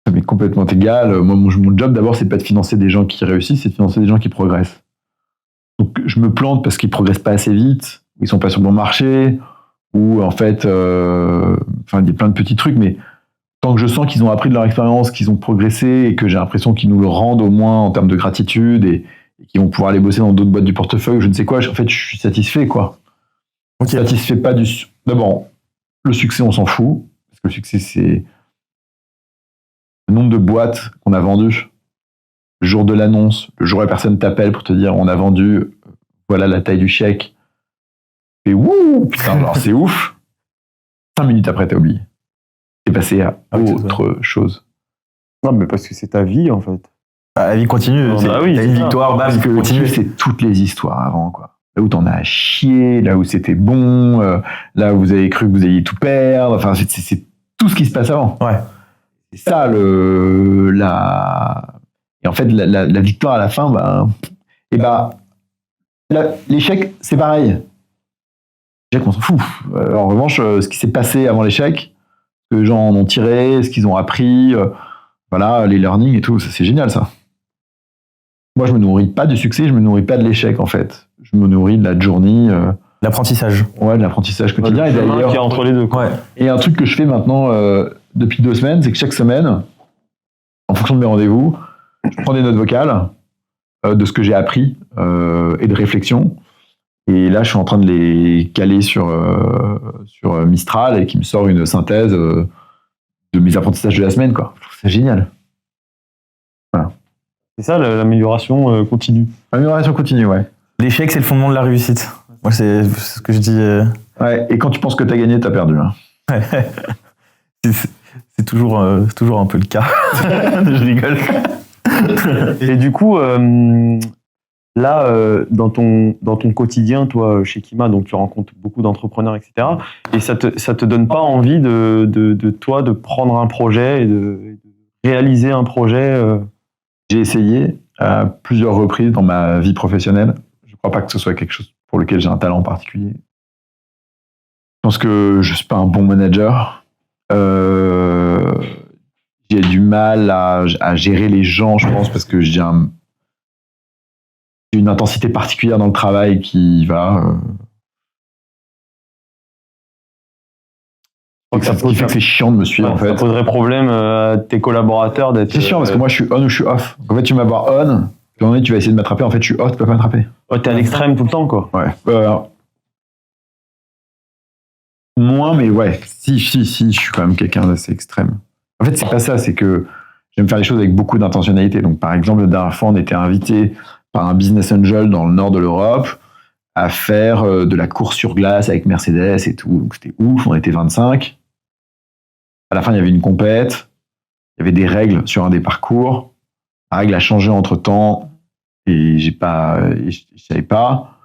Ça m'est complètement égal. Moi, mon job, d'abord, c'est pas de financer des gens qui réussissent, c'est de financer des gens qui progressent. Donc, je me plante parce qu'ils progressent pas assez vite, ils sont pas sur le bon marché, ou en fait, il y a plein de petits trucs, mais tant que je sens qu'ils ont appris de leur expérience, qu'ils ont progressé, et que j'ai l'impression qu'ils nous le rendent au moins en termes de gratitude, et qu'ils vont pouvoir aller bosser dans d'autres boîtes du portefeuille, je ne sais quoi, en fait, je suis satisfait, quoi. Okay. Satisfait pas du... D'abord, le succès, on s'en fout, parce que le succès, c'est le nombre de boîtes qu'on a vendues, le jour de l'annonce, le jour où la personne t'appelle pour te dire on a vendu, voilà la taille du chèque. Et wouh, putain, alors c'est ouf. 5 minutes après, t'as oublié. T'es passé à autre chose. Non, mais parce que c'est ta vie, en fait. La vie continue. Oui, t'as une victoire, bam, Parce que continue. c'est toutes les histoires avant, quoi. Là où t'en as chié, là où c'était bon, là où vous avez cru que vous alliez tout perdre. Enfin, c'est tout ce qui se passe avant. Ouais. C'est ça et en fait la victoire à la fin, l'échec c'est pareil. L'échec on s'en fout. En revanche, ce qui s'est passé avant l'échec, ce que les gens en ont tiré, ce qu'ils ont appris, voilà, les learnings et tout, ça, c'est génial ça. Moi je me nourris pas du succès, je me nourris pas de l'échec en fait. Je me nourris de la journée. L'apprentissage. Ouais, de l'apprentissage quotidien. Le Et d'ailleurs, qui est entre les deux, quoi. Ouais. et un truc que je fais maintenant depuis 2 semaines, c'est que chaque semaine, en fonction de mes rendez-vous, je prends des notes vocales de ce que j'ai appris et de réflexion. Et là, je suis en train de les caler sur Mistral et qui me sort une synthèse de mes apprentissages de la semaine, quoi. Je trouve ça génial. Voilà. C'est ça, l'amélioration continue. Amélioration continue, ouais. L'échec, c'est le fondement de la réussite. Moi, c'est ce que je dis. Ouais. Et quand tu penses que t'as gagné, t'as perdu. Hein. C'est toujours un peu le cas. Je rigole. Et du coup, là, dans ton quotidien, toi, chez Kima, donc tu rencontres beaucoup d'entrepreneurs, etc. Et ça te donne pas envie de toi de prendre un projet et de réaliser un projet J'ai essayé à plusieurs reprises dans ma vie professionnelle. Je crois pas que ce soit quelque chose pour lequel j'ai un talent particulier. Je pense que je suis pas un bon manager. J'ai du mal à gérer les gens, je pense, parce que j'ai une intensité particulière dans le travail qui va. Ça fait que c'est chiant de me suivre, en fait. Ça poserait problème à tes collaborateurs d'être. C'est chiant parce que moi je suis on ou je suis off. En fait, tu vas voir on, puis tu vas essayer de m'attraper. En fait, je suis off, tu peux pas m'attraper. Ouais, t'es à l'extrême tout le temps, quoi. Ouais. Moins, mais ouais. Si, je suis quand même quelqu'un d'assez extrême. En fait, c'est pas ça, c'est que j'aime faire les choses avec beaucoup d'intentionnalité. Donc, par exemple, la dernière fois, on était invité par un business angel dans le nord de l'Europe à faire de la course sur glace avec Mercedes et tout. Donc, c'était ouf, on était 25. À la fin, il y avait une compète, il y avait des règles sur un des parcours. La règle a changé entre-temps et je savais pas.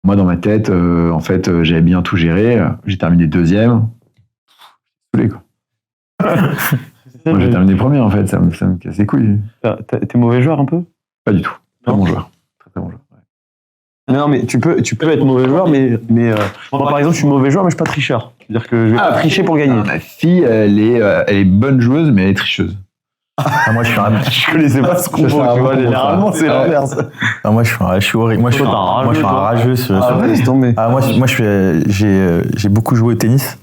Moi, dans ma tête, en fait, j'avais bien tout géré. J'ai terminé 2e. Désolé, quoi. Moi, j'ai terminé 1er, en fait. Ça me casse les couilles. T'es mauvais joueur un peu? Pas du tout. Très bon joueur. Très bon joueur. Ouais. Non, mais tu peux être mauvais joueur, mais moi, par exemple, je suis mauvais joueur, mais je suis pas tricheur. C'est-à-dire que je vais pas tricher pour gagner. Ma fille, elle est bonne joueuse, mais elle est tricheuse. Moi, Je connaissais pas ce combo, tu vois. Généralement, c'est l'inverse. moi, je suis horrible. Moi, je suis un rageux. Laisse tomber. J'ai beaucoup joué au tennis.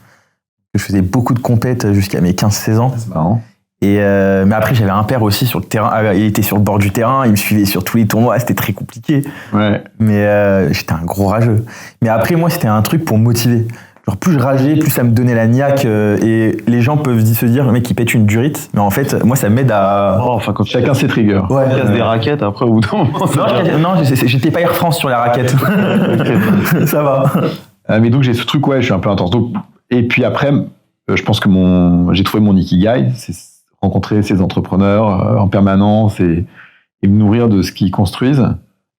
Je faisais beaucoup de compètes jusqu'à mes 15-16 ans. C'est marrant. Mais après, j'avais un père aussi sur le terrain. Il était sur le bord du terrain. Il me suivait sur tous les tournois. C'était très compliqué. Ouais. Mais j'étais un gros rageux. Mais après, moi, c'était un truc pour me motiver. Genre, plus je rageais, plus ça me donnait la niaque. Et les gens peuvent se dire, le mec, il pète une durite. Mais en fait, moi, ça m'aide à. Quand Chacun ses triggers. Ouais, casse des raquettes après au bout d'un moment. Non, j'étais pas Air France sur la raquette. Ça va. Mais donc, j'ai ce truc, ouais, je suis un peu intense. Donc, et puis après, je pense que j'ai trouvé mon ikigai, c'est rencontrer ces entrepreneurs en permanence et me nourrir de ce qu'ils construisent.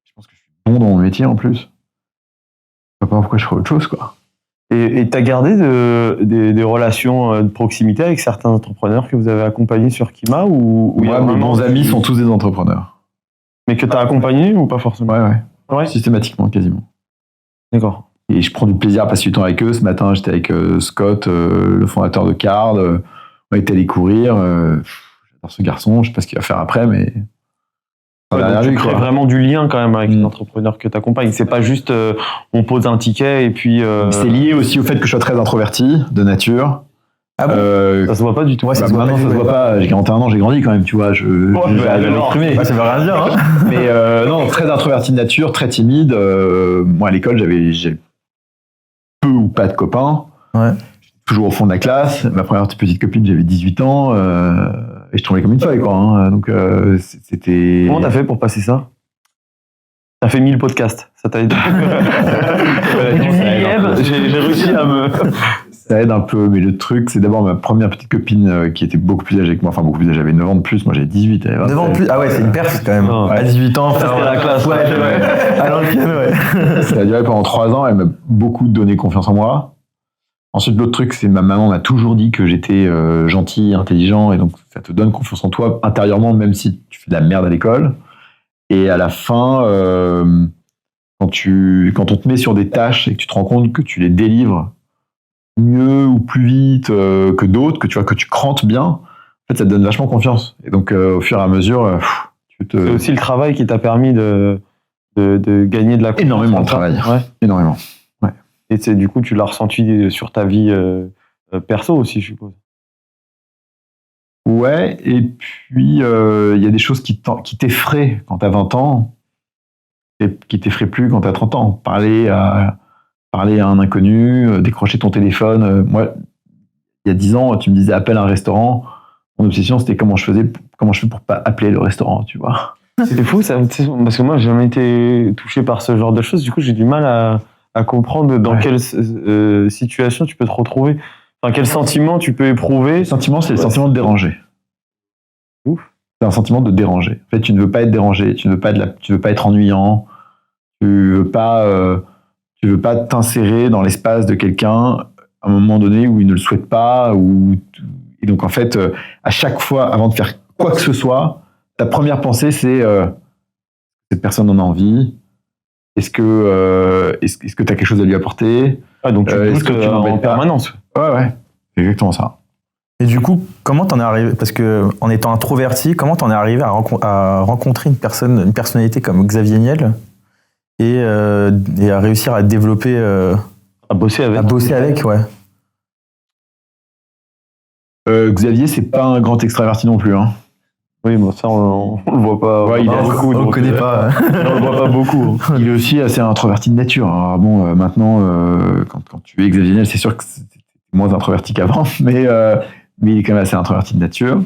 Je pense que je suis bon dans mon métier en plus. Je sais pas pourquoi je ferais autre chose, quoi. Et tu as gardé des relations de proximité avec certains entrepreneurs que vous avez accompagnés sur Kima ou Moi, mes bons amis sont tous des entrepreneurs. Mais que tu as accompagnés ou pas forcément? Ouais. Systématiquement, quasiment. D'accord. Et je prends du plaisir à passer du temps avec eux. Ce matin, j'étais avec Scott, le fondateur de Card. On était allé courir. J'adore ce garçon. Je sais pas ce qu'il va faire après, mais... tu crées vraiment du lien quand même avec les entrepreneurs que tu accompagnes. C'est pas juste on pose un ticket et puis... C'est lié aussi au fait que je sois très introverti de nature. Ah bon ça se voit pas du tout. Ouais, ça se voit pas. J'ai 41 ans, j'ai grandi quand même, tu vois. J'arrive à l'exprimer. Ça veut rien dire. Hein. Mais non, très introverti de nature, très timide. Moi, à l'école, j'ai peu ou pas de copains. Ouais. Toujours au fond de la classe. Ma première petite copine, j'avais 18 ans. Et je tombais comme une feuille, quoi. Hein. Donc, c'était... Comment t'as fait pour passer ça? T'as fait 1000 podcasts. Ça t'a aidé. J'ai réussi à me... Ça aide un peu, mais le truc, c'est d'abord ma première petite copine qui était beaucoup plus âgée que moi, enfin beaucoup plus âgée, j'avais 9 ans de plus, moi j'avais 18. 9 ans de plus. Ah ouais, c'est une perf quand même. Ouais. À 18 ans, Ça, c'était la classe. Ouais, à l'ancienne, ouais. Ça a duré pendant 3 ans, elle m'a beaucoup donné confiance en moi. Ensuite, l'autre truc, c'est ma maman m'a toujours dit que j'étais gentil, intelligent, et donc ça te donne confiance en toi intérieurement, même si tu fais de la merde à l'école. Et à la fin, quand on te met sur des tâches et que tu te rends compte que tu les délivres mieux ou plus vite que d'autres, que tu crantes bien, en fait, ça te donne vachement confiance. Et donc, au fur et à mesure, C'est aussi le travail qui t'a permis de gagner de la confiance. Énormément de travail. Ouais. Énormément. Et du coup, tu l'as ressenti sur ta vie perso aussi, je suppose. Ouais, et puis il y a des choses qui t'effraient quand t'as 20 ans et qui t'effraient plus quand t'as 30 ans. Parler à un inconnu, décrocher ton téléphone. Moi, il y a 10 ans, tu me disais appelle un restaurant. Mon obsession, c'était comment je fais pour pas appeler le restaurant, tu vois. C'est fou, ça, parce que moi, j'ai jamais été touché par ce genre de choses. Du coup, j'ai du mal à comprendre dans quelle situation tu peux te retrouver. Enfin, quel sentiment tu peux éprouver. Le sentiment, c'est le sentiment de déranger. Ouf. C'est un sentiment de déranger. En fait, tu ne veux pas être dérangé, tu ne veux pas être ennuyant, tu veux pas t'insérer dans l'espace de quelqu'un à un moment donné où il ne le souhaite pas. Et donc, en fait, à chaque fois, avant de faire quoi que ce soit, ta première pensée, c'est cette personne en a envie. Est-ce que tu as quelque chose à lui apporter? Donc, tu doutes en permanence. Ouais, c'est exactement ça. Et du coup, comment t'en es arrivé? Parce que en étant introverti, comment t'en es arrivé à rencontrer une personnalité comme Xavier Niel et à réussir à développer, à bosser avec, ouais. Xavier, c'est pas un grand extraverti non plus. Hein. Oui, bon, ça, on le voit pas. Ouais, On le connaît pas. On le voit pas beaucoup. Il est aussi assez introverti de nature. Alors bon, maintenant, quand tu es Xavier Niel, c'est sûr que c'est moins introverti qu'avant, mais il est quand même assez introverti de nature.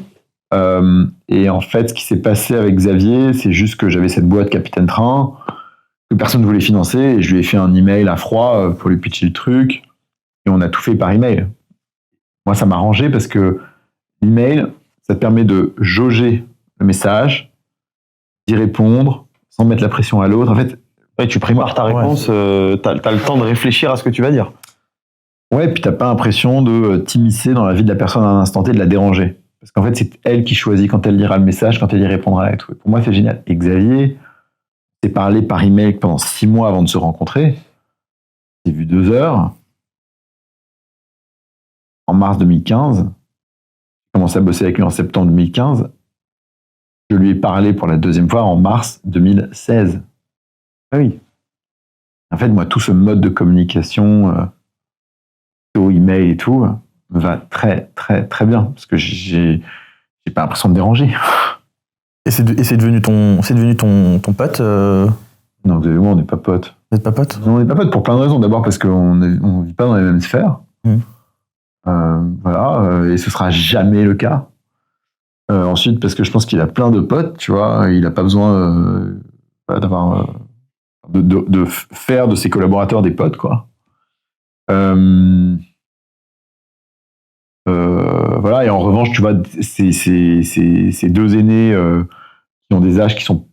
Et en fait, ce qui s'est passé avec Xavier, c'est juste que j'avais cette boîte Capitaine Train que personne ne voulait financer, et je lui ai fait un email à froid pour lui pitcher le truc, et on a tout fait par email. Moi, ça m'a arrangé parce que l'email, ça te permet de jauger le message, d'y répondre, sans mettre la pression à l'autre. En fait, tu prépares ta réponse, t'as le temps de réfléchir à ce que tu vas dire. Ouais, puis t'as pas l'impression de t'immiscer dans la vie de la personne à un instant T, de la déranger. Parce qu'en fait, c'est elle qui choisit quand elle lira le message, quand elle y répondra et tout. Et pour moi, c'est génial. Et Xavier s'est parlé par email pendant 6 mois avant de se rencontrer. J'ai vu 2 heures. En mars 2015. J'ai commencé à bosser avec lui en septembre 2015. Je lui ai parlé pour la 2e fois en mars 2016. Ah oui. En fait, moi, tout ce mode de communication, email et tout, me va très, très, très bien. Parce que j'ai pas l'impression de déranger. Et c'est devenu ton pote Non, Xavier et moi, on n'est pas potes. Vous n'êtes pas potes? On n'est pas potes pour plein de raisons. D'abord parce qu'on ne vit pas dans les mêmes sphères. Voilà, et ce sera jamais le cas. Ensuite, parce que je pense qu'il a plein de potes, tu vois, il n'a pas besoin d'avoir de faire de ses collaborateurs des potes, quoi. Voilà, et en revanche, tu vois, ces 2 aînés qui ont des âges qui sont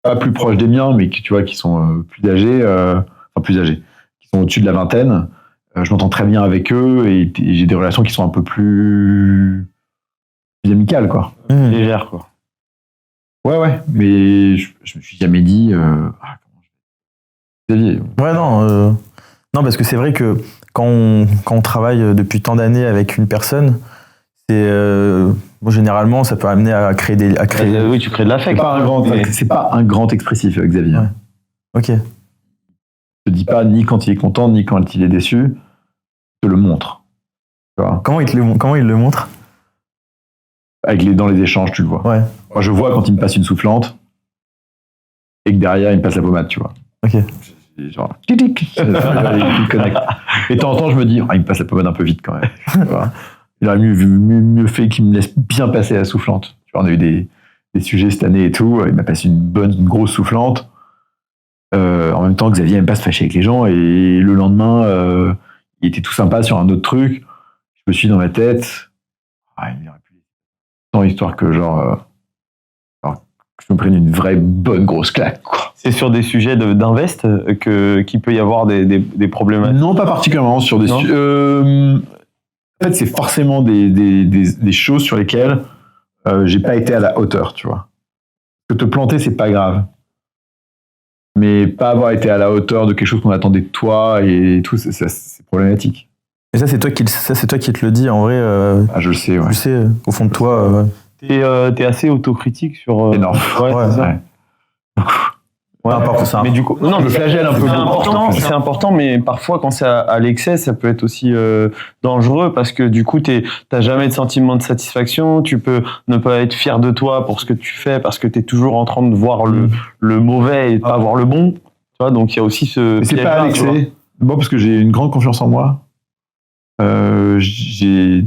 pas plus proches des miens, mais qui, tu vois, qui sont plus âgés, qui sont au-dessus de la vingtaine. Je m'entends très bien avec eux et j'ai des relations qui sont un peu plus amicales, quoi. Légères, quoi. Ouais, mais je me suis jamais dit Xavier. Ouais, non, parce que c'est vrai que quand on travaille depuis tant d'années avec une personne, généralement, ça peut amener à créer oui, tu crées de l'affect. C'est pas un grand expressif, Xavier. Ouais. Ok. Il te dit pas ni quand il est content, ni quand il est déçu. Il te le montre. Tu vois. Comment il le montre? Dans les échanges, tu le vois. Ouais. Moi, je vois quand il me passe une soufflante et que derrière, il me passe la pommade, tu vois. Ok. Genre, il connecte. Et de temps en temps, je me dis, il me passe la pommade un peu vite quand même. Tu vois. Il aurait mieux fait qu'il me laisse bien passer la soufflante. Tu vois, on a eu des sujets cette année et tout. Il m'a passé une grosse soufflante. En même temps, Xavier n'aime pas se fâcher avec les gens. Et le lendemain, il était tout sympa sur un autre truc. me suis dit dans ma tête, il aurait pu tant histoire que genre que je me prenne une vraie bonne grosse claque, quoi. C'est sur des sujets d'invest qu'il peut y avoir des problématiques? Non, pas particulièrement sur des sujets. En fait, c'est forcément des choses sur lesquelles j'ai pas été à la hauteur, tu vois. Que te planter, c'est pas grave. Mais pas avoir été à la hauteur de quelque chose qu'on attendait de toi et tout, c'est problématique. Et ça, c'est toi qui te le dis, en vrai. Je le sais, ouais. Tu sais, au fond de toi. T'es assez autocritique sur... Énorme. Ouais, c'est ça. Ouais. Mais du coup, non, je flagelle un peu. C'est important, mais parfois quand c'est à l'excès, ça peut être aussi dangereux parce que du coup, t'as jamais de sentiment de satisfaction. Tu peux ne pas être fier de toi pour ce que tu fais parce que t'es toujours en train de voir le mauvais et de pas voir le bon. Tu vois, donc il y a aussi ce. Mais c'est pas à l'excès. Bon, parce que j'ai une grande confiance en moi. Je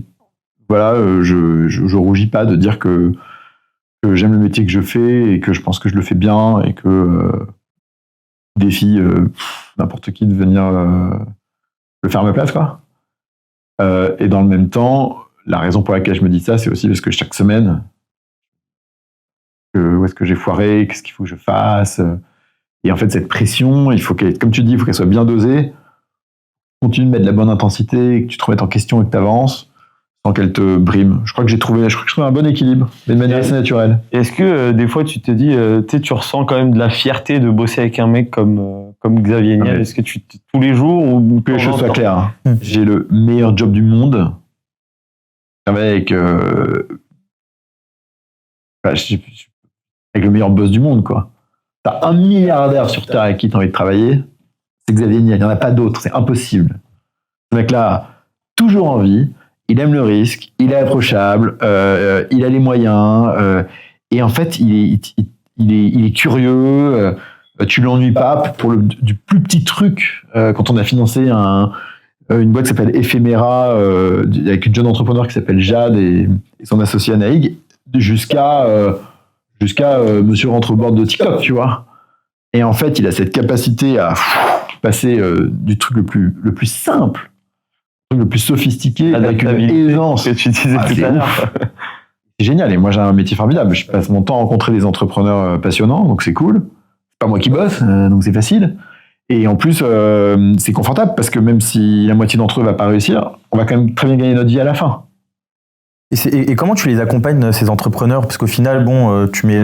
rougis pas de dire que j'aime le métier que je fais et que je pense que je le fais bien et que je défie n'importe qui de venir le faire à ma place, quoi. Et dans le même temps, la raison pour laquelle je me dis ça, c'est aussi parce que chaque semaine, où est-ce que j'ai foiré, qu'est-ce qu'il faut que je fasse. Et en fait, cette pression, il faut comme tu dis, il faut qu'elle soit bien dosée. Continue de mettre de la bonne intensité, que tu te remettes en question et que tu avances sans qu'elle te brime. Je crois que j'ai trouvé un bon équilibre, mais de manière assez naturelle. Est-ce que des fois tu te dis, tu ressens quand même de la fierté de bosser avec un mec comme Xavier Niel? Est-ce que tous les jours ou que les choses soient claires, j'ai le meilleur job du monde. Avec le meilleur boss du monde, quoi. T'as 1 milliardaire sur Terre avec qui t'as envie de travailler, c'est Xavier Niel. Il n'y en a pas d'autre, c'est impossible. Ce mec-là, toujours en vie. Il aime le risque, il est approchable, il a les moyens, et en fait, il est curieux, tu l'ennuies pas pour du plus petit truc. Quand on a financé une boîte qui s'appelle Ephéméra, avec une jeune entrepreneur qui s'appelle Jade et son associé Anaïg, jusqu'à Monsieur Rentre-Bord de TikTok, tu vois. Et en fait, il a cette capacité à passer du truc le plus simple, le plus sophistiqué, avec une aisance que tu disais tout à l'heure. C'est génial, et moi j'ai un métier formidable. Je passe mon temps à rencontrer des entrepreneurs passionnants, donc c'est cool. C'est pas moi qui bosse, donc c'est facile. Et en plus, c'est confortable parce que même si la moitié d'entre eux va pas réussir, on va quand même très bien gagner notre vie à la fin. Et comment tu les accompagnes, ces entrepreneurs? Parce qu'au final, bon, tu mets,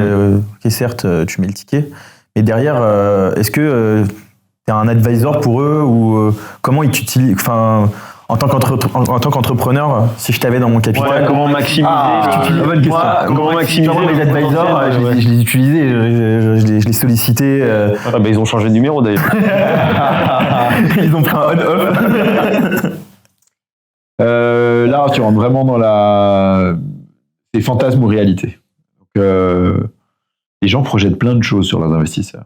certes, tu mets le ticket, mais derrière, est-ce que tu es un advisor pour eux ou comment ils t'utilisent? Enfin, en tant qu'entrepreneur, si je t'avais dans mon capital, comment maximiser comment maximiser les advisors? Je les utilisais, je les sollicitais. Ils ont changé de numéro d'ailleurs. Ils ont pris un on-off. Là, tu rentres vraiment dans les fantasmes ou réalité. Donc, les gens projettent plein de choses sur leurs investisseurs.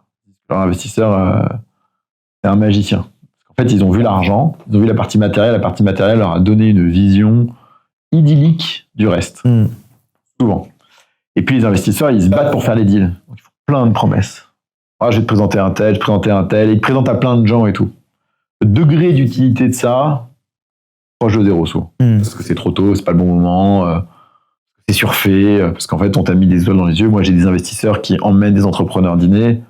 Leur investisseur, c'est un magicien. En fait, ils ont vu l'argent, ils ont vu la partie matérielle leur a donné une vision idyllique du reste. Souvent. Et puis les investisseurs, ils se battent pour faire les deals. Donc, ils font plein de promesses. Je vais te présenter un tel, et ils te présentent à plein de gens et tout. Le degré d'utilité de ça, proche de zéro souvent. Parce que c'est trop tôt, c'est pas le bon moment, c'est surfait, parce qu'en fait, on t'a mis des étoiles dans les yeux. Moi, j'ai des investisseurs qui emmènent des entrepreneurs dîner,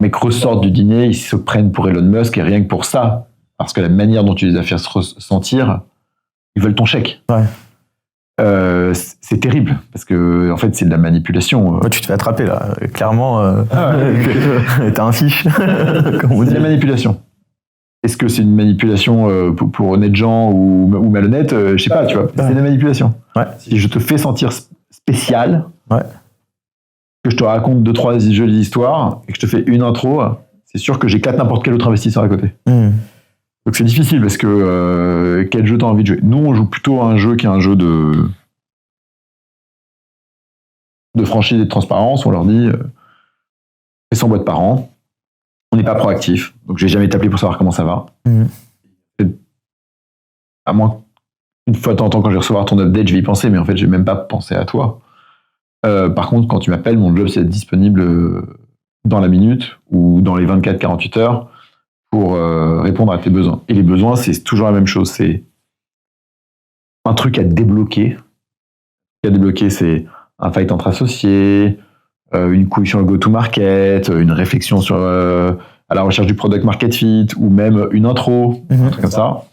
mais qui ressortent du dîner, ils se prennent pour Elon Musk, et rien que pour ça, parce que la manière dont tu les as fait se ressentir, ils veulent ton chèque. Ouais. C'est terrible, parce que en fait, c'est de la manipulation. Ouais, tu te fais attraper, là. Clairement, t'as un fiche. C'est de la manipulation. Est-ce que c'est une manipulation pour honnêtes gens ou malhonnêtes? Je sais pas, tu vois. C'est de la manipulation. Ouais. Si je te fais sentir spécial, que je te raconte 2-3 jolies histoires et que je te fais une intro, c'est sûr que j'éclate n'importe quel autre investisseur à côté. Donc c'est difficile parce que quel jeu t'as envie de jouer? Nous, on joue plutôt à un jeu qui est un jeu de franchise et de transparence. On leur dit fais 100 boîtes par an. On n'est pas proactif, donc je vais jamais t'appeler pour savoir comment ça va. À moins une fois de temps en temps, quand je vais recevoir ton update, je vais y penser, mais en fait, je vais même pas penser à toi. Par contre, quand tu m'appelles, mon job, c'est d'être disponible dans la minute ou dans les 24-48 heures pour répondre à tes besoins. Et les besoins, c'est toujours la même chose. C'est un truc à débloquer. Ce à débloquer, c'est un fight entre associés, une couille sur le go-to-market, une réflexion sur à la recherche du product market fit, ou même une intro, un truc comme ça.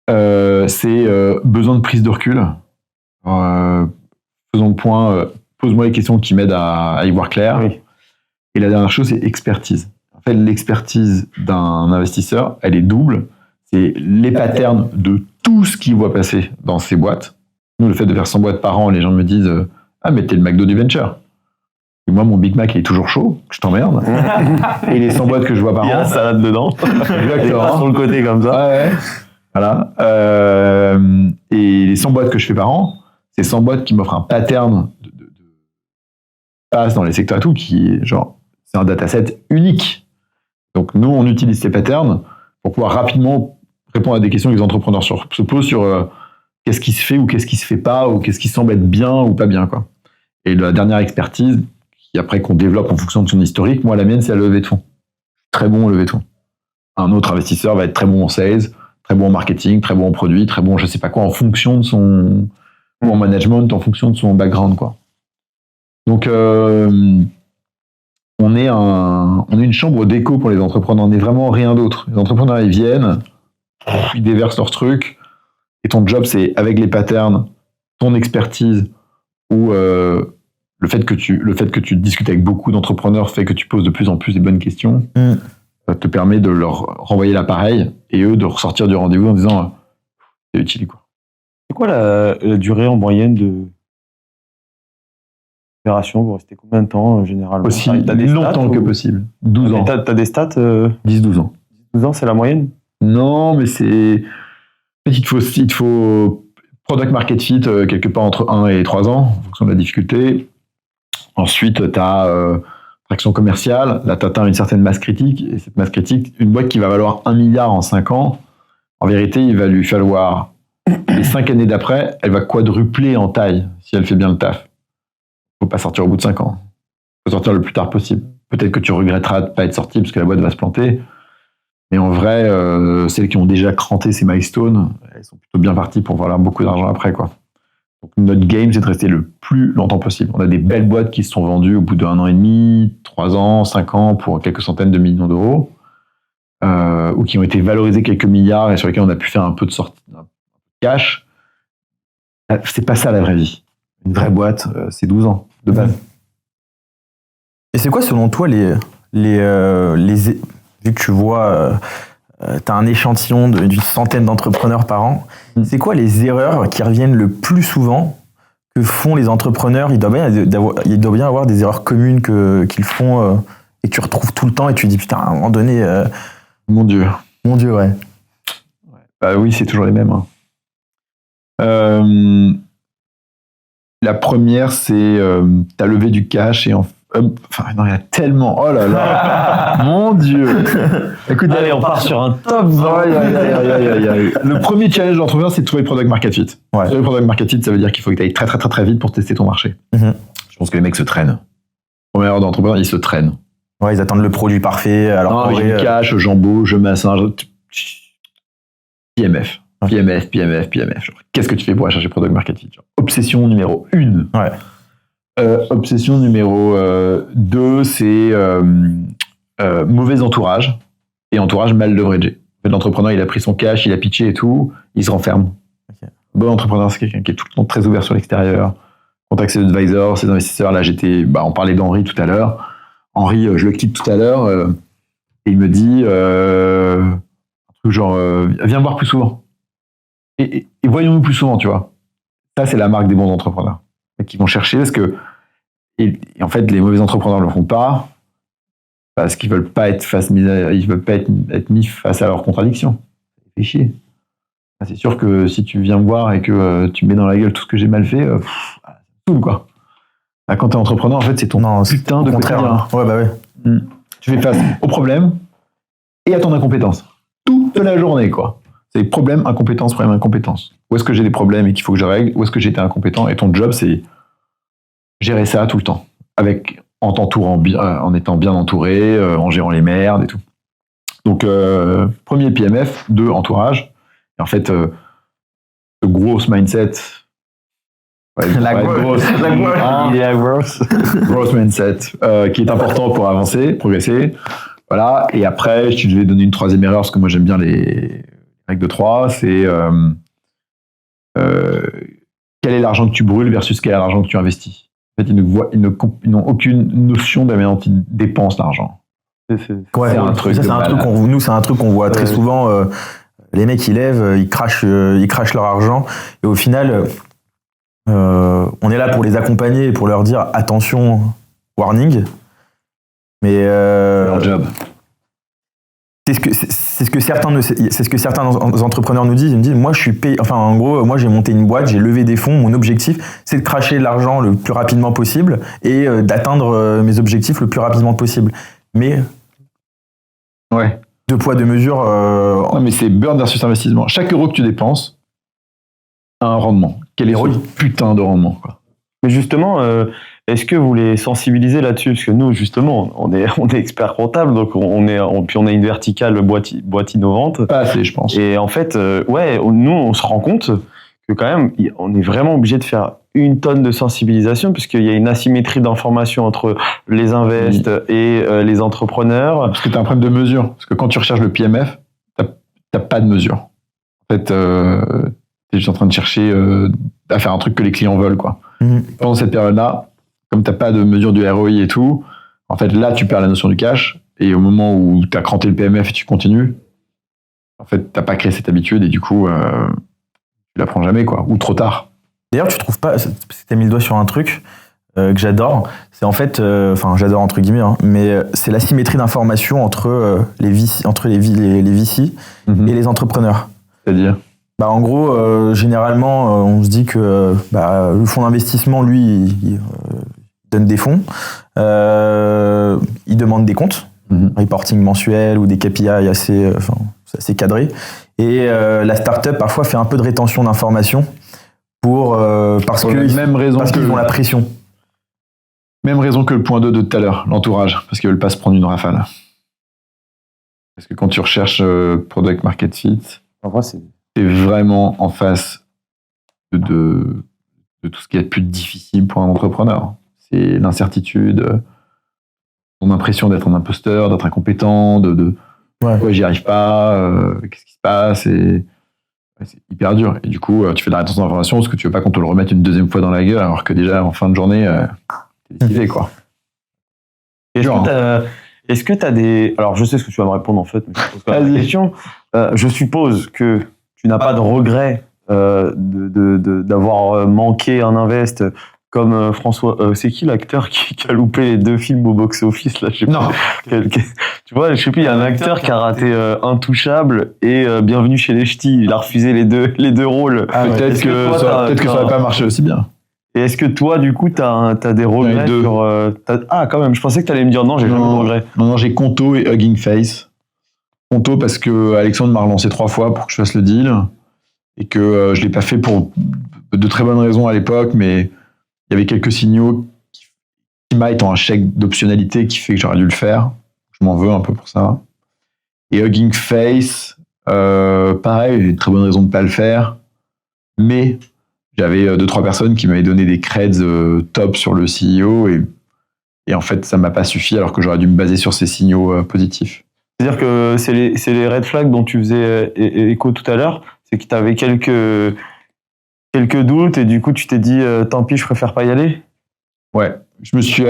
C'est besoin de prise de recul. Faisons le point, pose-moi les questions qui m'aident à y voir clair. Oui. Et la dernière chose, c'est expertise. En fait, l'expertise d'un investisseur, elle est double. C'est les patterns de tout ce qu'il voit passer dans ses boîtes. Nous, le fait de faire 100 boîtes par an, les gens me disent « Ah, mais t'es le McDo du venture ». Et moi, mon Big Mac, il est toujours chaud, je t'emmerde. Et les 100 boîtes que je vois par an... Il y a un salade dedans. Exactement. Sur le côté comme ça. Ouais. Voilà. Et les 100 boîtes que je fais par an, c'est 100 boîtes qui m'offrent un pattern de passe dans les secteurs et tout, qui est genre, c'est un dataset unique. Donc nous, on utilise ces patterns pour pouvoir rapidement répondre à des questions que les entrepreneurs se posent sur qu'est-ce qui se fait ou qu'est-ce qui se fait pas, ou qu'est-ce qui semble être bien ou pas bien, quoi. Et la dernière expertise, après qu'on développe en fonction de son historique, moi, la mienne, c'est la levée de fonds. Très bon en levée de fonds. Un autre investisseur va être très bon en sales, très bon en marketing, très bon en produit, très bon, je sais pas quoi, en fonction de son, ou en management, en fonction de son background, quoi. Donc, on est une chambre d'écho pour les entrepreneurs. On n'est vraiment rien d'autre. Les entrepreneurs, ils viennent, ils déversent leurs trucs, et ton job, c'est avec les patterns, ton expertise, ou le fait que tu discutes avec beaucoup d'entrepreneurs fait que tu poses de plus en plus des bonnes questions, te permet de leur renvoyer l'appareil, et eux de ressortir du rendez-vous en disant c'est utile, quoi. C'est quoi la durée en moyenne de opération? Vous restez combien de temps généralement? Aussi longtemps que possible. 12 ans. T'as des stats 10-12 ans. 12 ans, c'est la moyenne? Non, mais c'est... Il te faut product market fit quelque part entre 1 et 3 ans, en fonction de la difficulté. Ensuite, tu as traction commerciale. Là, tu atteins une certaine masse critique. Et cette masse critique, une boîte qui va valoir 1 milliard en 5 ans, en vérité, il va lui falloir... Les 5 années d'après, elle va quadrupler en taille si elle fait bien le taf. Faut pas sortir au bout de 5 ans. Faut sortir le plus tard possible. Peut-être que tu regretteras de pas être sorti parce que la boîte va se planter. Mais en vrai, celles qui ont déjà cranté ces milestones, elles sont plutôt bien parties pour valoir beaucoup d'argent après, quoi. Donc notre game, c'est de rester le plus longtemps possible. On a des belles boîtes qui se sont vendues au bout d'1 an et demi, 3 ans, 5 ans pour quelques centaines de millions d'euros, ou qui ont été valorisées quelques milliards et sur lesquels on a pu faire un peu de sortie, un peu de cash. C'est pas ça la vraie vie. Une vraie boîte, c'est 12 ans de base. Et c'est quoi selon toi vu que tu vois, tu as un échantillon d'une centaine d'entrepreneurs par an, c'est quoi les erreurs qui reviennent le plus souvent que font les entrepreneurs? Il doit bien avoir des erreurs communes qu'ils font et que tu retrouves tout le temps et tu te dis putain, à un moment donné... Mon Dieu, ouais. Bah oui, c'est toujours les mêmes. La première, c'est t'as levé du cash et enfin, non, il y a tellement. Oh là là. Mon Dieu. Écoute, allez, on part sur un top 20. Le premier challenge d'entrepreneur, c'est de trouver le product market fit. Ouais. Trouver le product market fit, ça veut dire qu'il faut que tu ailles très, très, très, très vite pour tester ton marché. Je pense que les mecs se traînent. Première heure d'entrepreneur, ils se traînent. Ouais, ils attendent le produit parfait. Alors non, j'ai du cash, j'embauche, je massage. PMF. Genre, qu'est-ce que tu fais pour aller chercher product market fit? Genre, obsession numéro 1. Ouais. Obsession numéro 2, c'est mauvais entourage et entourage mal leveragé. En fait, l'entrepreneur, il a pris son cash, il a pitché et tout, il se renferme. Okay. Bon entrepreneur, c'est quelqu'un qui est tout le temps très ouvert sur l'extérieur, contacte ses advisors, ses investisseurs. Là, on parlait d'Henri tout à l'heure. Henri, je le quitte tout à l'heure et il me dit un truc genre viens me voir plus souvent. Et voyons-nous plus souvent, tu vois. Ça, c'est la marque des bons entrepreneurs. Qui vont chercher parce que et en fait les mauvais entrepreneurs ne le font pas parce qu'ils veulent pas être mis face à leurs contradictions. Ça fait chier. C'est sûr que si tu viens me voir et que tu me mets dans la gueule tout ce que j'ai mal fait, ça me saoule, quoi. Là, quand t'es entrepreneur, en fait, c'est ton putain de contraire. Ouais, bah ouais. Tu fais face au problème et à ton incompétence toute la journée, quoi. C'est problème, incompétence, problème, incompétence. Où est-ce que j'ai des problèmes et qu'il faut que je règle? Où est-ce que j'ai été incompétent? Et ton job, c'est gérer ça tout le temps. En t'entourant bien, en étant bien entouré, en gérant les merdes et tout. Donc, premier PMF, 2, entourage. Et en fait, ce gros mindset. La grosse mindset qui est important pour avancer, progresser. Voilà. Et après, je devais donner une troisième erreur, parce que moi j'aime bien les règles de 3, c'est quel est l'argent que tu brûles versus quel est l'argent que tu investis. En fait, ils n'ont aucune notion de la manière dont ils dépensent l'argent. C'est un truc qu'on voit très souvent. Les mecs, ils lèvent, ils crachent leur argent, et au final, on est là pour les accompagner et pour leur dire attention, warning. Mais leur job. C'est ce que certains entrepreneurs nous disent. Ils me disent, moi, je suis payé. Enfin, en gros, moi, j'ai monté une boîte, j'ai levé des fonds. Mon objectif, c'est de cracher l'argent le plus rapidement possible et d'atteindre mes objectifs le plus rapidement possible. Mais ouais. 2 poids, 2 mesures. Non, mais c'est burn versus investissement. Chaque euro que tu dépenses a un rendement. Quel est ce putain de rendement, quoi. Mais justement, est-ce que vous les sensibilisez là-dessus? Parce que nous, justement, on est experts comptables, donc on a une verticale boîte innovante. Pas assez, je pense. Et en fait, nous, on se rend compte que quand même, on est vraiment obligé de faire une tonne de sensibilisation, puisqu'il y a une asymétrie d'information entre les invests et les entrepreneurs. Parce que tu as un problème de mesure. Parce que quand tu recherches le PMF, t'as pas de mesure. En fait, t'es juste en train de chercher à faire un truc que les clients veulent, quoi. Pendant cette période-là, comme t'as pas de mesure du ROI et tout, en fait, là, tu perds la notion du cash, et au moment où t'as cranté le PMF et tu continues, en fait, t'as pas créé cette habitude, et du coup, tu l'apprends jamais, quoi, ou trop tard. D'ailleurs, tu trouves pas, parce que t'as mis le doigt sur un truc que j'adore, c'est en fait, j'adore entre guillemets, hein, mais c'est l'asymétrie d'information entre les VC et les entrepreneurs. C'est-à-dire ? En gros, généralement, on se dit que le fonds d'investissement, lui, il donne des fonds, il demande des comptes, reporting mensuel ou des KPI assez cadrés, et la start-up parfois fait un peu de rétention d'informations parce qu'ils ont la pression. Même raison que le point 2 de tout à l'heure, l'entourage, parce qu'ils veulent pas se prendre une rafale. Parce que quand tu recherches product market fit, en vrai, c'est vraiment en face de tout ce qui est plus difficile pour un entrepreneur. C'est l'incertitude, ton impression d'être un imposteur, d'être incompétent, ouais, j'y arrive pas, qu'est-ce qui se passe, et c'est hyper dur. Et du coup, tu fais de la rétention d'information parce que tu veux pas qu'on te le remette une deuxième fois dans la gueule, alors que déjà en fin de journée, t'es décidé, quoi. Est-ce que t'as des... Alors, je sais ce que tu vas me répondre, en fait, mais je pose quand même la question. Je suppose que tu n'as pas de regret d'avoir manqué un invest comme François... c'est qui l'acteur qui a loupé les 2 films au box-office, là, je sais Non. Tu vois, je sais plus, il y a un acteur qui a raté Intouchable et Bienvenue chez les Ch'tis. Il a refusé les deux rôles. Peut-être que ça n'aurait pas marché aussi bien. Et est-ce que toi, du coup, t'as des regrets sur... quand même, je pensais que t'allais me dire non, j'ai jamais de regrets. Non, j'ai Conto et Hugging Face. Conto parce que Alexandre m'a relancé 3 fois pour que je fasse le deal et que je l'ai pas fait pour de très bonnes raisons à l'époque, mais il y avait quelques signaux qui étant un chèque d'optionnalité qui fait que j'aurais dû le faire. Je m'en veux un peu pour ça. Et Hugging Face, pareil, j'ai de très bonnes raisons de pas le faire, mais j'avais 2-3 personnes qui m'avaient donné des creds top sur le CEO et en fait ça m'a pas suffi alors que j'aurais dû me baser sur ces signaux positifs. C'est-à-dire que c'est les red flags dont tu faisais écho tout à l'heure, c'est que tu avais quelques doutes et du coup tu t'es dit tant pis, je préfère pas y aller. Ouais, je me suis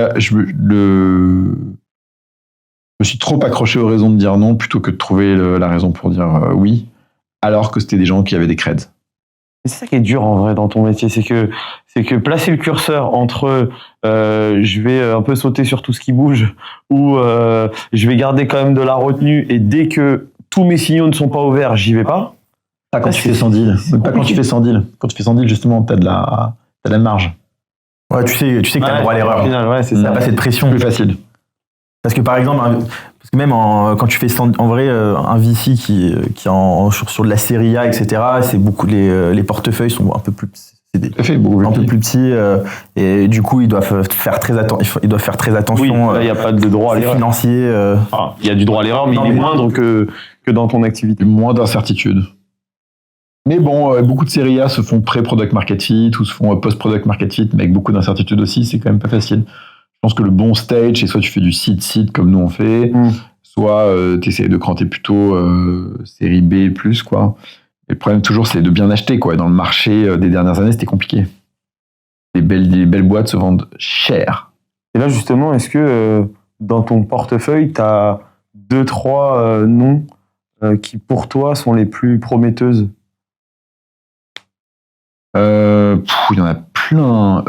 trop accroché aux raisons de dire non plutôt que de trouver la raison pour dire oui, alors que c'était des gens qui avaient des creds. C'est ça qui est dur en vrai dans ton métier, c'est que placer le curseur entre je vais un peu sauter sur tout ce qui bouge ou je vais garder quand même de la retenue et dès que tous mes signaux ne sont pas ouverts, j'y vais pas. Pas quand tu fais 100 deals. Pas quand tu fais 100 deals. Quand tu fais 100 deals, justement, t'as de la marge. Ouais, tu sais que t'as le droit à l'erreur. Ouais, c'est t'as ça. pas cette pression. Plus facile. Parce que par exemple, même quand tu fais en vrai un VC qui est sur de la série A, etc., c'est beaucoup les portefeuilles sont un peu plus petits et du coup ils doivent faire très attention. Oui, là il n'y a pas de droit à l'erreur. Financier. Il y a du droit à l'erreur, mais il est moindre que dans ton activité. Moins d'incertitude. Mais bon, beaucoup de séries A se font pré-product market fit ou se font post-product market fit, mais avec beaucoup d'incertitudes aussi, c'est quand même pas facile. Je pense que le bon stage, c'est soit tu fais du seed comme nous on fait, soit tu essaies de cranter plutôt série B+, quoi. Et le problème toujours, c'est de bien acheter, quoi. Et dans le marché des dernières années, c'était compliqué. Les belles boîtes se vendent cher. Et là, justement, est-ce que dans ton portefeuille, tu as 2-3 noms qui, pour toi, sont les plus prometteuses? Il y en a plein.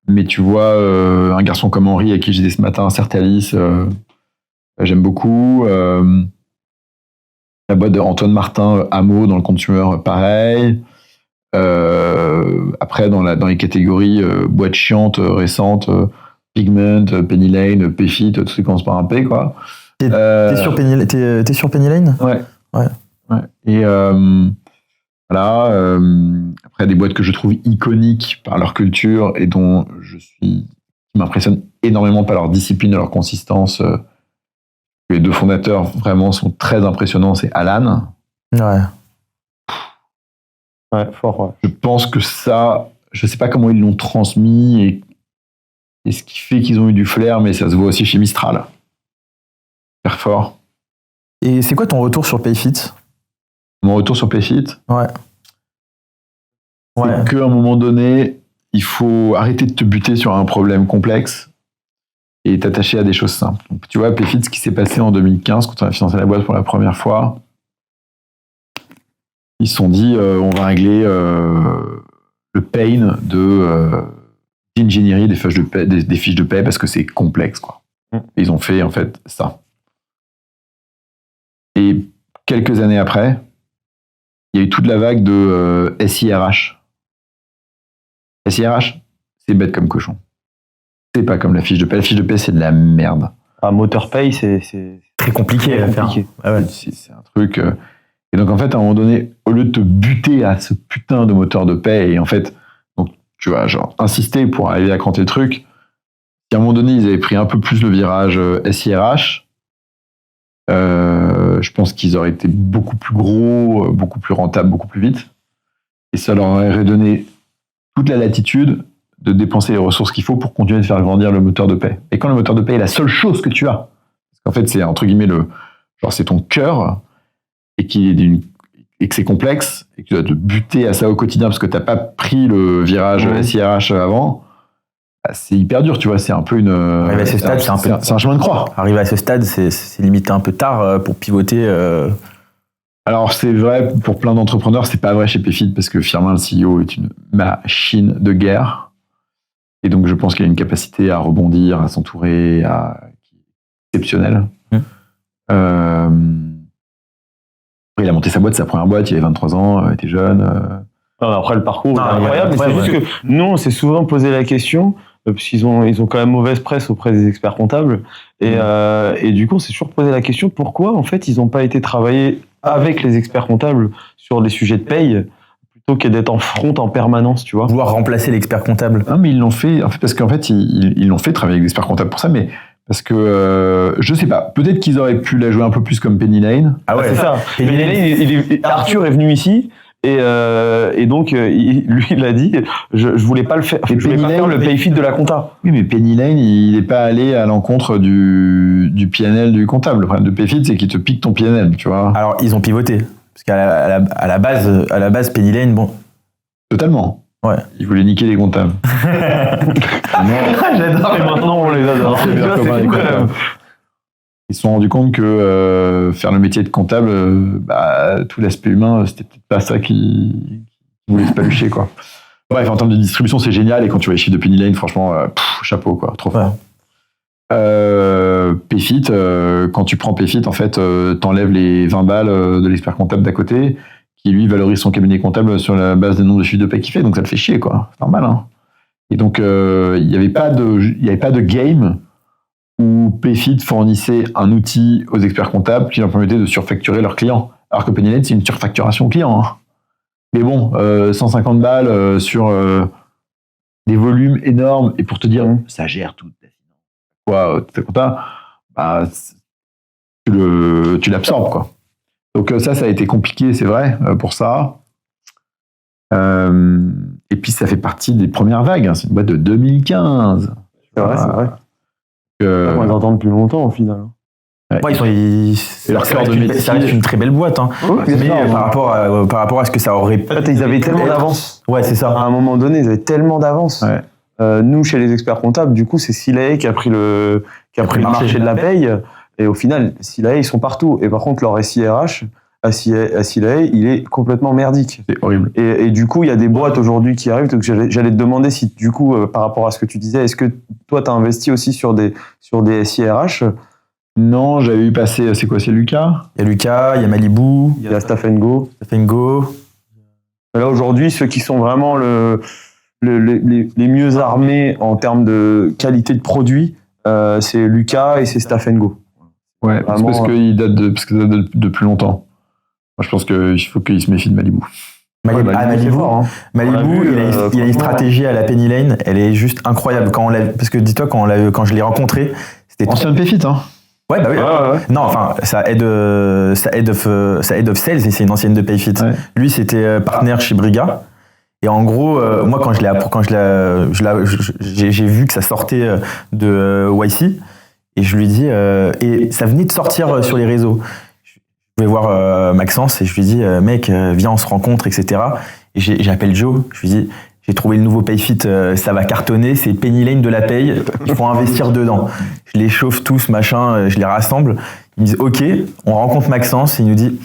Mais tu vois, un garçon comme Henri, avec qui j'étais ce matin, Certalis, j'aime beaucoup. La boîte d'Antoine Martin, Amo, dans le consumer, pareil. Après, dans les catégories boîtes chiantes, récentes, Pigment, Penny Lane, Payfit, tout ce qui commence par un P, quoi. T'es sur Penny Lane? Ouais. Et voilà. Après, des boîtes que je trouve iconiques par leur culture et qui m'impressionnent énormément par leur discipline et leur consistance. Les 2 fondateurs vraiment sont très impressionnants, c'est Alan. Ouais, fort, ouais. Je pense que ça, je sais pas comment ils l'ont transmis et ce qui fait qu'ils ont eu du flair, mais ça se voit aussi chez Mistral. Super fort. Et c'est quoi ton retour sur Payfit? Mon retour sur Payfit? Ouais. C'est qu'à un moment donné, il faut arrêter de te buter sur un problème complexe et t'attacher à des choses simples. Donc, tu vois, Payfit, ce qui s'est passé en 2015, quand on a financé la boîte pour la première fois, ils se sont dit, on va régler le pain d'ingénierie des fiches de paie parce que c'est complexe, quoi. Et ils ont fait, en fait, ça. Et quelques années après, il y a eu toute la vague de SIRH. SIRH, c'est bête comme cochon. C'est pas comme la fiche de paie. La fiche de paie, c'est de la merde. MotorPay, c'est très compliqué à faire. Ah ouais. C'est un truc... Et donc, en fait, à un moment donné, au lieu de te buter à ce putain de moteur de paie, et en fait, donc, tu vois, genre, insister pour arriver à cranter le truc, à un moment donné, ils avaient pris un peu plus le virage SIRH, je pense qu'ils auraient été beaucoup plus gros, beaucoup plus rentables, beaucoup plus vite. Et ça leur aurait donné toute la latitude de dépenser les ressources qu'il faut pour continuer de faire grandir le moteur de paie. Et quand le moteur de paie est la seule chose que tu as, parce qu'en fait, c'est entre guillemets c'est ton cœur, et que c'est complexe, et que tu dois te buter à ça au quotidien parce que tu n'as pas pris le virage SIRH avant, c'est hyper dur, tu vois, c'est un peu Arriver à ce stade, c'est un chemin de croix. Arriver à ce stade, c'est limite un peu tard pour pivoter. Alors, c'est vrai, pour plein d'entrepreneurs, c'est pas vrai chez Payfit, parce que Firmin, le CEO, est une machine de guerre. Et donc, je pense qu'il a une capacité à rebondir, à s'entourer, qui est exceptionnelle. Il a monté sa boîte, sa première boîte, il avait 23 ans, il était jeune. Après, le parcours est incroyable, mais c'est juste que nous, on s'est souvent posé la question, parce qu'ils ont quand même mauvaise presse auprès des experts comptables, et du coup, on s'est toujours posé la question, pourquoi, en fait, ils n'ont pas été travaillés avec les experts comptables sur les sujets de paye, plutôt que d'être en front en permanence, tu vois. Vouloir remplacer l'expert comptable. Non, mais ils l'ont fait, parce qu'en fait, ils l'ont fait travailler avec des experts comptables pour ça, mais parce que, je sais pas, peut-être qu'ils auraient pu la jouer un peu plus comme Penny Lane. Ah ouais, c'est ça. Penny Lane, Arthur est venu ici, et donc, lui, il a dit, je voulais pas le faire, je voulais pas faire le Payfit de la compta. Oui, mais Penny Lane, il n'est pas allé à l'encontre du PNL du comptable. Le problème de Payfit, c'est qu'il te pique ton PNL, tu vois. Alors, ils ont pivoté. Parce qu'à la base, Penny Lane, bon. Totalement. Ouais. Ils voulaient niquer les comptables. J'adore, et maintenant, on les adore. C'est bien comme les comptables. Ils se sont rendus compte que faire le métier de comptable, tout l'aspect humain, c'était peut-être pas ça qui voulait se palucher, quoi. Bref, en termes de distribution, c'est génial. Et quand tu vois les chiffres de Penny Lane, franchement, chapeau, quoi. Trop fort. Payfit, quand tu prends Payfit, en fait, t'enlèves les 20 balles de l'expert comptable d'à côté, qui lui valorise son cabinet comptable sur la base des nombres de chiffres de paie qu'il fait, donc ça le fait chier, quoi. C'est normal, hein. Et donc, il n'y avait pas de game où Payfit fournissait un outil aux experts comptables qui leur permettait de surfacturer leurs clients. Alors que Penny Lane, c'est une surfacturation client, hein. Mais bon, 150 balles sur des volumes énormes, et pour te dire, ça gère tout. Quoi, ta compta, tu l'absorbes, quoi. Donc ça a été compliqué, c'est vrai, pour ça. Et puis ça fait partie des premières vagues. Hein. C'est une boîte de 2015. C'est vrai, c'est vrai. On les entend depuis longtemps au final. Ouais, ça reste une très belle boîte. Hein. Oui, mais par rapport à ce que ça aurait... Ils avaient tellement d'avance. Ouais, c'est ça. À un moment donné, ils avaient tellement d'avance. Ouais. Nous, chez les experts comptables, du coup, c'est Silae qui a pris le marché de la paye. Et au final, Silae, ils sont partout. Et par contre, leur SIRH, à Silae, il est complètement merdique. C'est horrible. Et du coup, il y a des boîtes aujourd'hui qui arrivent. Donc j'allais te demander si, du coup, par rapport à ce que tu disais, est-ce que toi, tu as investi aussi sur des SIRH? Non, j'avais eu passé, c'est quoi, c'est Lucas? Il y a Lucas, il y a Malibu, il y a Staff & Go. Là, aujourd'hui, ceux qui sont vraiment les mieux armés en termes de qualité de produit, c'est Lucas et c'est Staff & Go. Ouais, vraiment, parce que ça date de plus longtemps. Moi, je pense qu'il faut qu'il se méfie de Malibu. Malibu, fort, hein. Malibu, il a une stratégie à la Penny Lane, elle est juste incroyable. Parce que dis-toi, quand je l'ai rencontré, c'était... Ancien Payfit, hein. Ouais, bah oui. Ouais. Non, enfin, sa head of sales, et c'est une ancienne de Payfit. Ouais. Lui, c'était partenaire chez Briga. Et en gros, moi, quand j'ai vu que ça sortait de YC, et je lui dis, et ça venait de sortir sur les réseaux. Je vais voir Maxence et je lui dis, mec, viens, on se rencontre, etc. Et j'appelle Joe, je lui dis, j'ai trouvé le nouveau Payfit, ça va cartonner, c'est Penny Lane de la paye, il faut investir dedans. Je les chauffe tous, machin, je les rassemble. Ils me disent, ok, on rencontre Maxence, et il nous dit,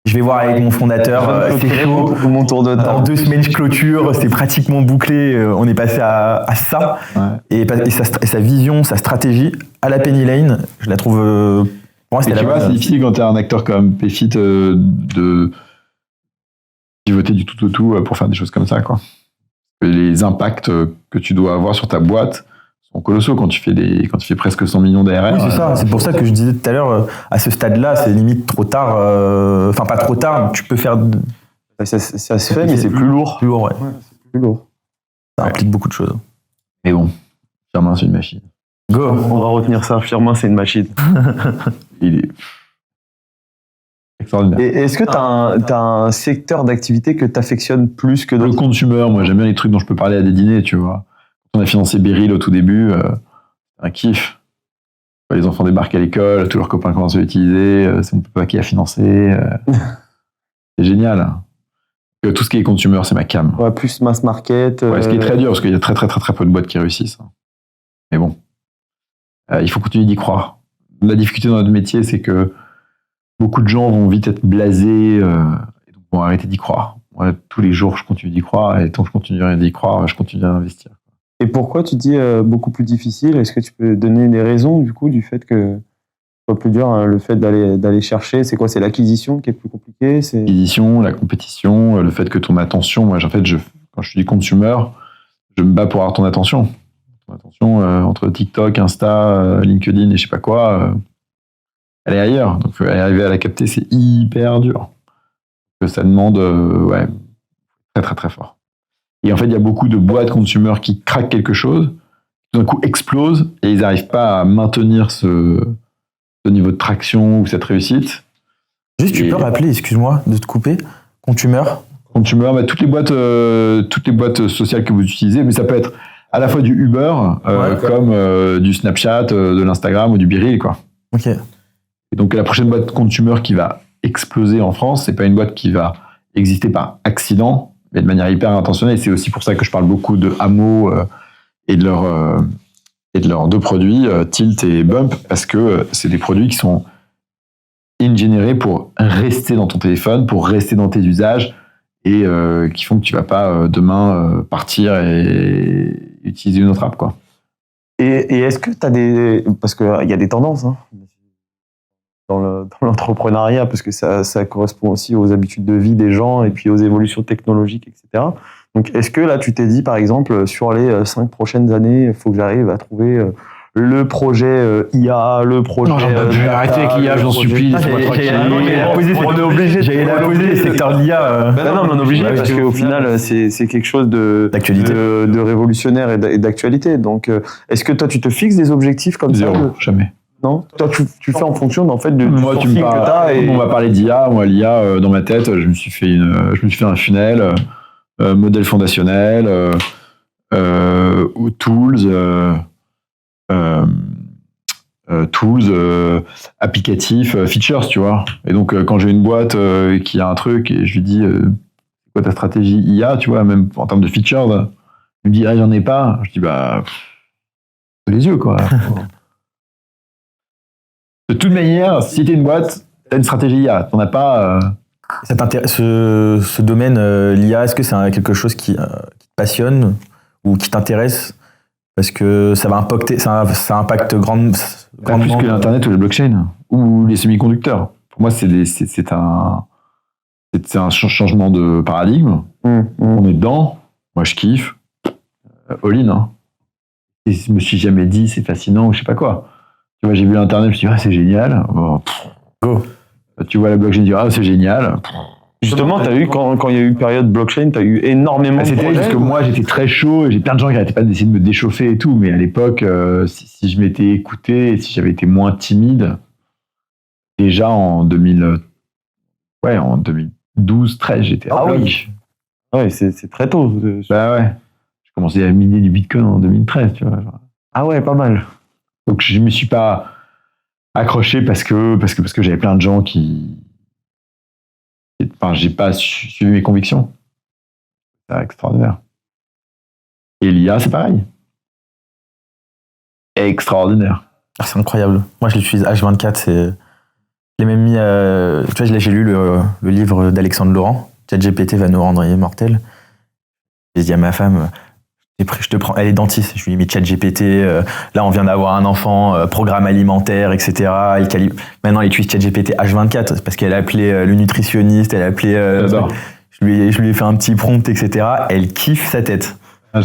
je vais voir avec mon fondateur, c'est chaud, mon tour de temps. En 2 semaines je clôture, c'est pratiquement bouclé, on est passé à ça. Ouais. Et sa vision, sa stratégie à la Penny Lane, je la trouve... Pour moi, tu vois, c'est difficile quand tu es un acteur comme Payfit de pivoter du tout au tout pour faire des choses comme ça, quoi. Les impacts que tu dois avoir sur ta boîte sont colossaux quand tu fais presque 100 millions d'ARR. Oui, c'est ça. C'est pour ça que je disais tout à l'heure, à ce stade-là, c'est limite trop tard. Enfin, pas trop tard, tu peux faire... Ça se fait, mais c'est plus lourd. Plus lourd, ouais. C'est plus lourd. Ça implique beaucoup de choses. Mais bon, Firmin, c'est une machine. Go. On va retenir ça. Firmin, c'est une machine. Il est extraordinaire. Et est-ce que tu as un secteur d'activité que tu affectionnes plus que d'autres? Le consumer, moi j'aime bien les trucs dont je peux parler à des dîners, tu vois. Quand on a financé Beryl au tout début, un kiff. Les enfants débarquent à l'école, tous leurs copains commencent à l'utiliser, c'est mon papa qui a financé. C'est génial. Tout ce qui est consumer, c'est ma cam. Ouais, plus mass market. Ouais, ce qui est très dur, parce qu'il y a très peu de boîtes qui réussissent. Mais bon, il faut continuer d'y croire. La difficulté dans notre métier, c'est que beaucoup de gens vont vite être blasés et donc vont arrêter d'y croire. Moi, tous les jours, je continue d'y croire et tant que je continuerai d'y croire, je continue à investir. Et pourquoi tu dis beaucoup plus difficile? Est-ce que tu peux donner des raisons du coup du fait que ce soit plus dur, hein, le fait d'aller chercher? C'est quoi? C'est l'acquisition qui est plus compliquée? L'acquisition, la compétition, le fait que ton attention, moi en fait, quand je suis consumer, je me bats pour avoir ton attention. Entre TikTok, Insta, LinkedIn et je sais pas quoi, elle est ailleurs. Donc arriver à la capter, c'est hyper dur. Ça demande très très très fort. Et en fait, il y a beaucoup de boîtes consumer qui craquent quelque chose, tout d'un coup explosent et ils n'arrivent pas à maintenir ce niveau de traction ou cette réussite. Juste, tu peux rappeler, excuse-moi de te couper, consumer, toutes les boîtes sociales que vous utilisez, mais ça peut être à la fois du Uber, comme du Snapchat, de l'Instagram ou du Beryl, quoi. Ok. Et donc la prochaine boîte consumer qui va exploser en France, c'est pas une boîte qui va exister par accident, mais de manière hyper intentionnelle. Et c'est aussi pour ça que je parle beaucoup de Hamo et de leurs 2 produits, Tilt et Bump, parce que c'est des produits qui sont ingénérés pour rester dans ton téléphone, pour rester dans tes usages, et qui font que tu vas pas demain partir et utiliser une autre app, quoi. Et est-ce que tu as parce qu'il y a des tendances, hein, dans l'entrepreneuriat, parce que ça correspond aussi aux habitudes de vie des gens et puis aux évolutions technologiques, etc. Donc, est-ce que là, tu t'es dit, par exemple, sur les 5 prochaines années, il faut que j'arrive à trouver le projet IA, le projet... Non, je vais arrêter avec l'IA, j'en supplie. On est obligé. J'allais la poser, le secteur de l'IA. Non, mais on est obligé, parce qu'au final, c'est quelque chose de révolutionnaire et d'actualité. Donc, est-ce que toi, tu te fixes des objectifs comme ça? Jamais. Non, toi tu fais en fonction en fait de moi tu me parles, on va parler d'IA. Moi l'IA dans ma tête, je me suis fait un funnel, modèle fondationnel, tools, applicatifs, features, tu vois. Et donc, quand j'ai une boîte qui a un truc et je lui dis, c'est quoi ta stratégie IA, tu vois, même en termes de features, il me dit, ah, j'en ai pas. Je dis, bah, les yeux, quoi. De toute manière, si t'es une boîte, t'as une stratégie IA. T'en as pas. Ce domaine, l'IA, est-ce que c'est quelque chose qui te passionne ou qui t'intéresse? Parce que ça va impacter, ça impacte grandement. Plus que l'Internet ou les blockchains ou les semi-conducteurs. Pour moi, c'est un changement de paradigme. On est dedans. Moi, je kiffe. All-in. Hein. Et je me suis jamais dit c'est fascinant ou je sais pas quoi. Tu vois, j'ai vu l'Internet, je me suis dit, ah, c'est génial. Tu vois la blockchain, tu dis, ah, c'est génial. Justement, tu as eu, quand il y a eu période blockchain, tu as eu énormément de projets. Parce que moi, j'étais très chaud et j'ai plein de gens qui n'arrêtaient pas d'essayer de me déchauffer et tout. Mais à l'époque, si je m'étais écouté et si j'avais été moins timide, déjà en 2012-13, j'étais oui. Ouais, c'est très tôt. Bah ouais. J'ai commencé à miner du Bitcoin en 2013, tu vois. Ah ouais, pas mal. Donc je me suis pas accroché parce que j'avais plein de gens qui... Enfin, j'ai pas suivi mes convictions. C'est extraordinaire. Et l'IA, c'est pareil. Extraordinaire. Ah, c'est incroyable. Moi, je l'utilise H24. Je l'ai même mis. Tu vois, j'ai lu le livre d'Alexandre Laurent. ChatGPT va nous rendre immortels. J'ai dit à ma femme, je te prends. Elle est dentiste. Je lui ai mis ChatGPT. Là, on vient d'avoir un enfant, programme alimentaire, etc. Maintenant, il utilise ChatGPT H24 parce qu'elle a appelé le nutritionniste. Elle a appelé. Je lui ai fait un petit prompt, etc. Elle kiffe sa tête. Ah,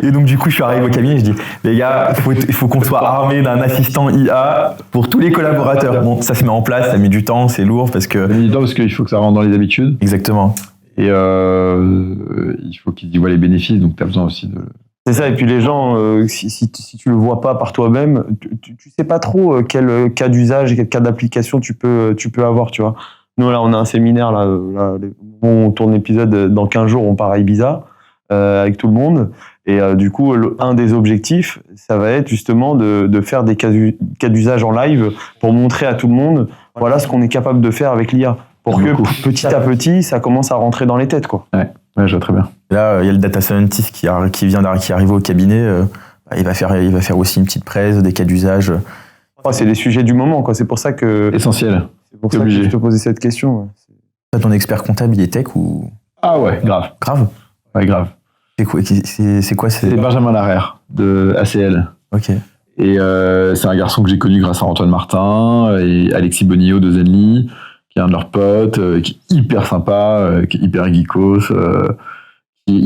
et donc du coup je suis arrivé au cabinet et je dis les gars il faut qu'on soit armé d'un assistant IA pour tous les collaborateurs. Bon, ça se met en place, ça met du temps, c'est lourd parce que... Ça met du temps parce qu'il faut que ça rentre dans les habitudes. Exactement. Et il faut qu'ils y voient les bénéfices, donc tu as besoin aussi de... C'est ça, et puis les gens, si tu le vois pas par toi-même, tu sais pas trop quel cas d'usage et quel cas d'application tu peux avoir, tu vois. Nous là on a un séminaire, on tourne l'épisode dans 15 jours, on part à Ibiza. Avec tout le monde, et du coup un des objectifs ça va être justement de faire des cas d'usage en live pour montrer à tout le monde voilà ce qu'on est capable de faire avec l'IA pour que petit à petit ça commence à rentrer dans les têtes quoi. Ouais, je vois très bien. Là il y a le data scientist qui arrive au cabinet, il va faire aussi une petite presse des cas d'usage. C'est les sujets du moment quoi, c'est pour ça que essentiel. C'est pour ça que je te posais cette question. Ouais. Ton expert comptable il est tech ou... Ah ouais, grave. Ouais, grave. C'est quoi C'est Benjamin Larère de ACL. Ok. Et c'est un garçon que j'ai connu grâce à Antoine Martin et Alexis Bonillo de Zenly, qui est un de leurs potes, qui est hyper sympa, qui est hyper geekos, qui est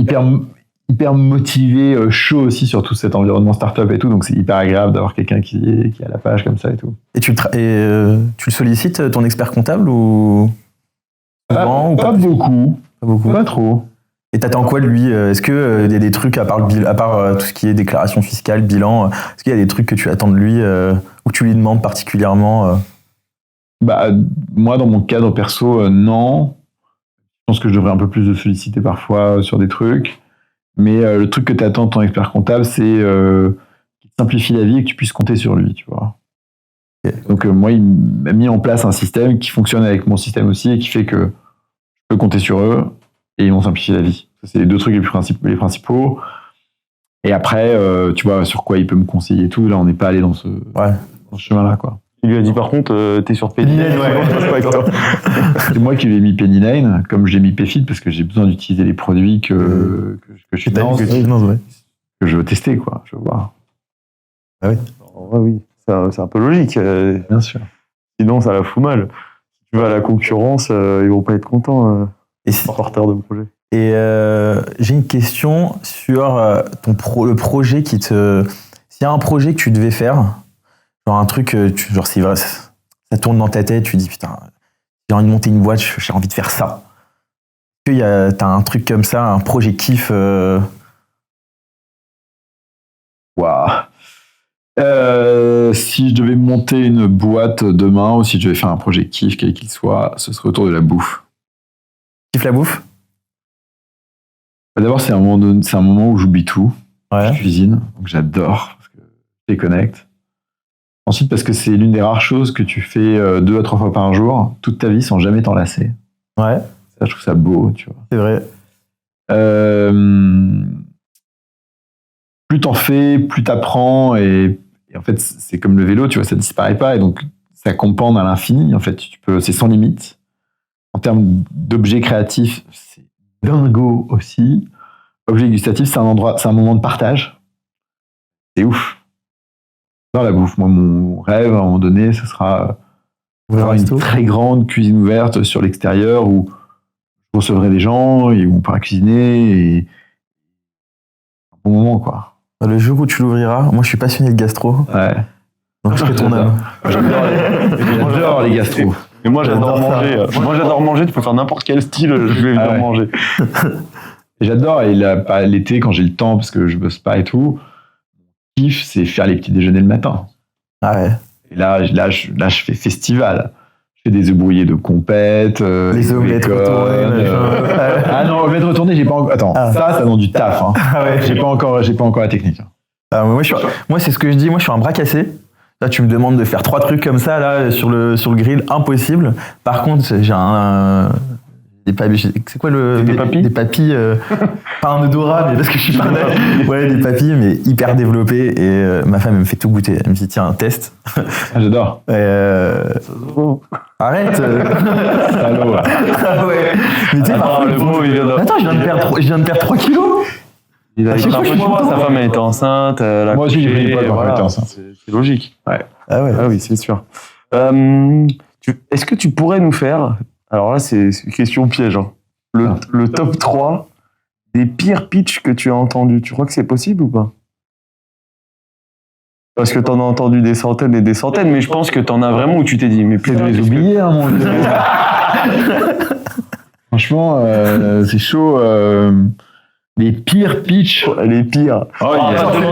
hyper motivé, chaud aussi sur tout cet environnement startup et tout. Donc c'est hyper agréable d'avoir quelqu'un qui est à la page comme ça et tout. Et tu le sollicites ton expert comptable ou pas beaucoup. Pas trop. Et t'attends quoi de lui? Est-ce que y a des trucs, à part tout ce qui est déclaration fiscale, bilan, est-ce qu'il y a des trucs que tu attends de lui ou tu lui demandes particulièrement Bah, moi, dans mon cadre perso, non. Je pense que je devrais un peu plus le solliciter parfois sur des trucs. Mais le truc que t'attends de ton expert comptable, c'est qu'il te simplifie la vie et que tu puisses compter sur lui, tu vois. Okay. Donc moi, il m'a mis en place un système qui fonctionne avec mon système aussi et qui fait que je peux compter sur eux. Et ils m'ont simplifié la vie. Ça, c'est les deux trucs les principaux. Et après, tu vois, sur quoi il peut me conseiller et tout. Là, on n'est pas allé dans ce chemin-là, quoi. Il lui a dit, par contre, t'es sur Penny9. C'est moi qui lui ai mis Penny9, comme je l'ai mis Payfit, parce que j'ai besoin d'utiliser les produits que je finance, que je veux tester, quoi. Je veux voir. Ah oui. Oui, c'est un peu logique. Bien sûr. Sinon, ça la fout mal. Si tu vas à la concurrence, ils vont pas être contents. Et porteur de projet. Et j'ai une question sur le projet qui te... S'il y a un projet que tu devais faire, genre un truc, genre si ça tourne dans ta tête, tu dis putain, j'ai envie de monter une boîte, j'ai envie de faire ça. Est-ce que t'as un truc comme ça, un projet kiff Waouh. Si je devais monter une boîte demain ou si je devais faire un projet kiff, quel qu'il soit, ce serait autour de la bouffe. Kiffe la bouffe? D'abord, c'est un moment où j'oublie tout. Ouais. Je cuisine, donc j'adore, parce que je déconnecte. Ensuite, parce que c'est l'une des rares choses que tu fais 2 à 3 fois par jour, toute ta vie, sans jamais t'en lasser. Ouais. Ça, je trouve ça beau, tu vois. C'est vrai. Plus t'en fais, plus t'apprends, et en fait, c'est comme le vélo, tu vois, ça disparaît pas, et donc ça compense à l'infini. En fait, c'est sans limite. En termes d'objets créatifs, c'est dingo aussi. Objet gustatif, c'est un moment de partage. C'est ouf. Dans la bouffe, moi, mon rêve, à un moment donné, ce sera avoir une très grande cuisine ouverte sur l'extérieur où je recevrai des gens et où on pourra cuisiner. Et un bon moment, quoi. Le jour où tu l'ouvriras, moi je suis passionné de gastro. Ouais. Donc je serai ton homme. J'adore les gastro. Et moi, j'adore manger. Moi, j'adore manger. Tu peux faire n'importe quel style, je vais venir manger. Et j'adore. Et l'été, quand j'ai le temps, parce que je bosse pas et tout, mon kiff, c'est faire les petits déjeuners le matin. Ah ouais. Et là, je fais festival. Je fais des œufs brouillés de compète, les omelettes retournées. Ah non, omelettes retournées, j'ai pas encore. Attends, ça demande du taf. Hein. Ah ouais. J'ai pas encore la technique. Ah, moi, c'est ce que je dis. Moi, je suis un bras cassé. Là, tu me demandes de faire 3 trucs comme ça là sur le grill, impossible. Par contre, j'ai des papilles. C'est quoi des papilles? Des papilles, pas un odorat, mais parce que je suis pas ouais, des papilles, mais hyper développées. Et ma femme, elle me fait tout goûter. Elle me dit, tiens, un test. Ah, j'adore. Arrête. Allô. Ah ouais. Mais tu sais, attends, je viens de perdre 3 kilos. Il a été un peu choix, sa femme elle était enceinte. Moi aussi, j'ai pris du poids quand elle était enceinte. C'est logique. Ouais. Ah oui, c'est sûr. Est-ce que tu pourrais nous faire, alors là c'est une question piège, hein, le top 3 des pires pitchs que tu as entendus? Tu crois que c'est possible ou pas? Parce que t'en as entendu des centaines et des centaines, mais je pense que t'en as vraiment où tu t'es dit, mais putain, les oublier, hein, mon Dieu. Franchement, c'est chaud. Les pires pitchs. Les pires. Oh,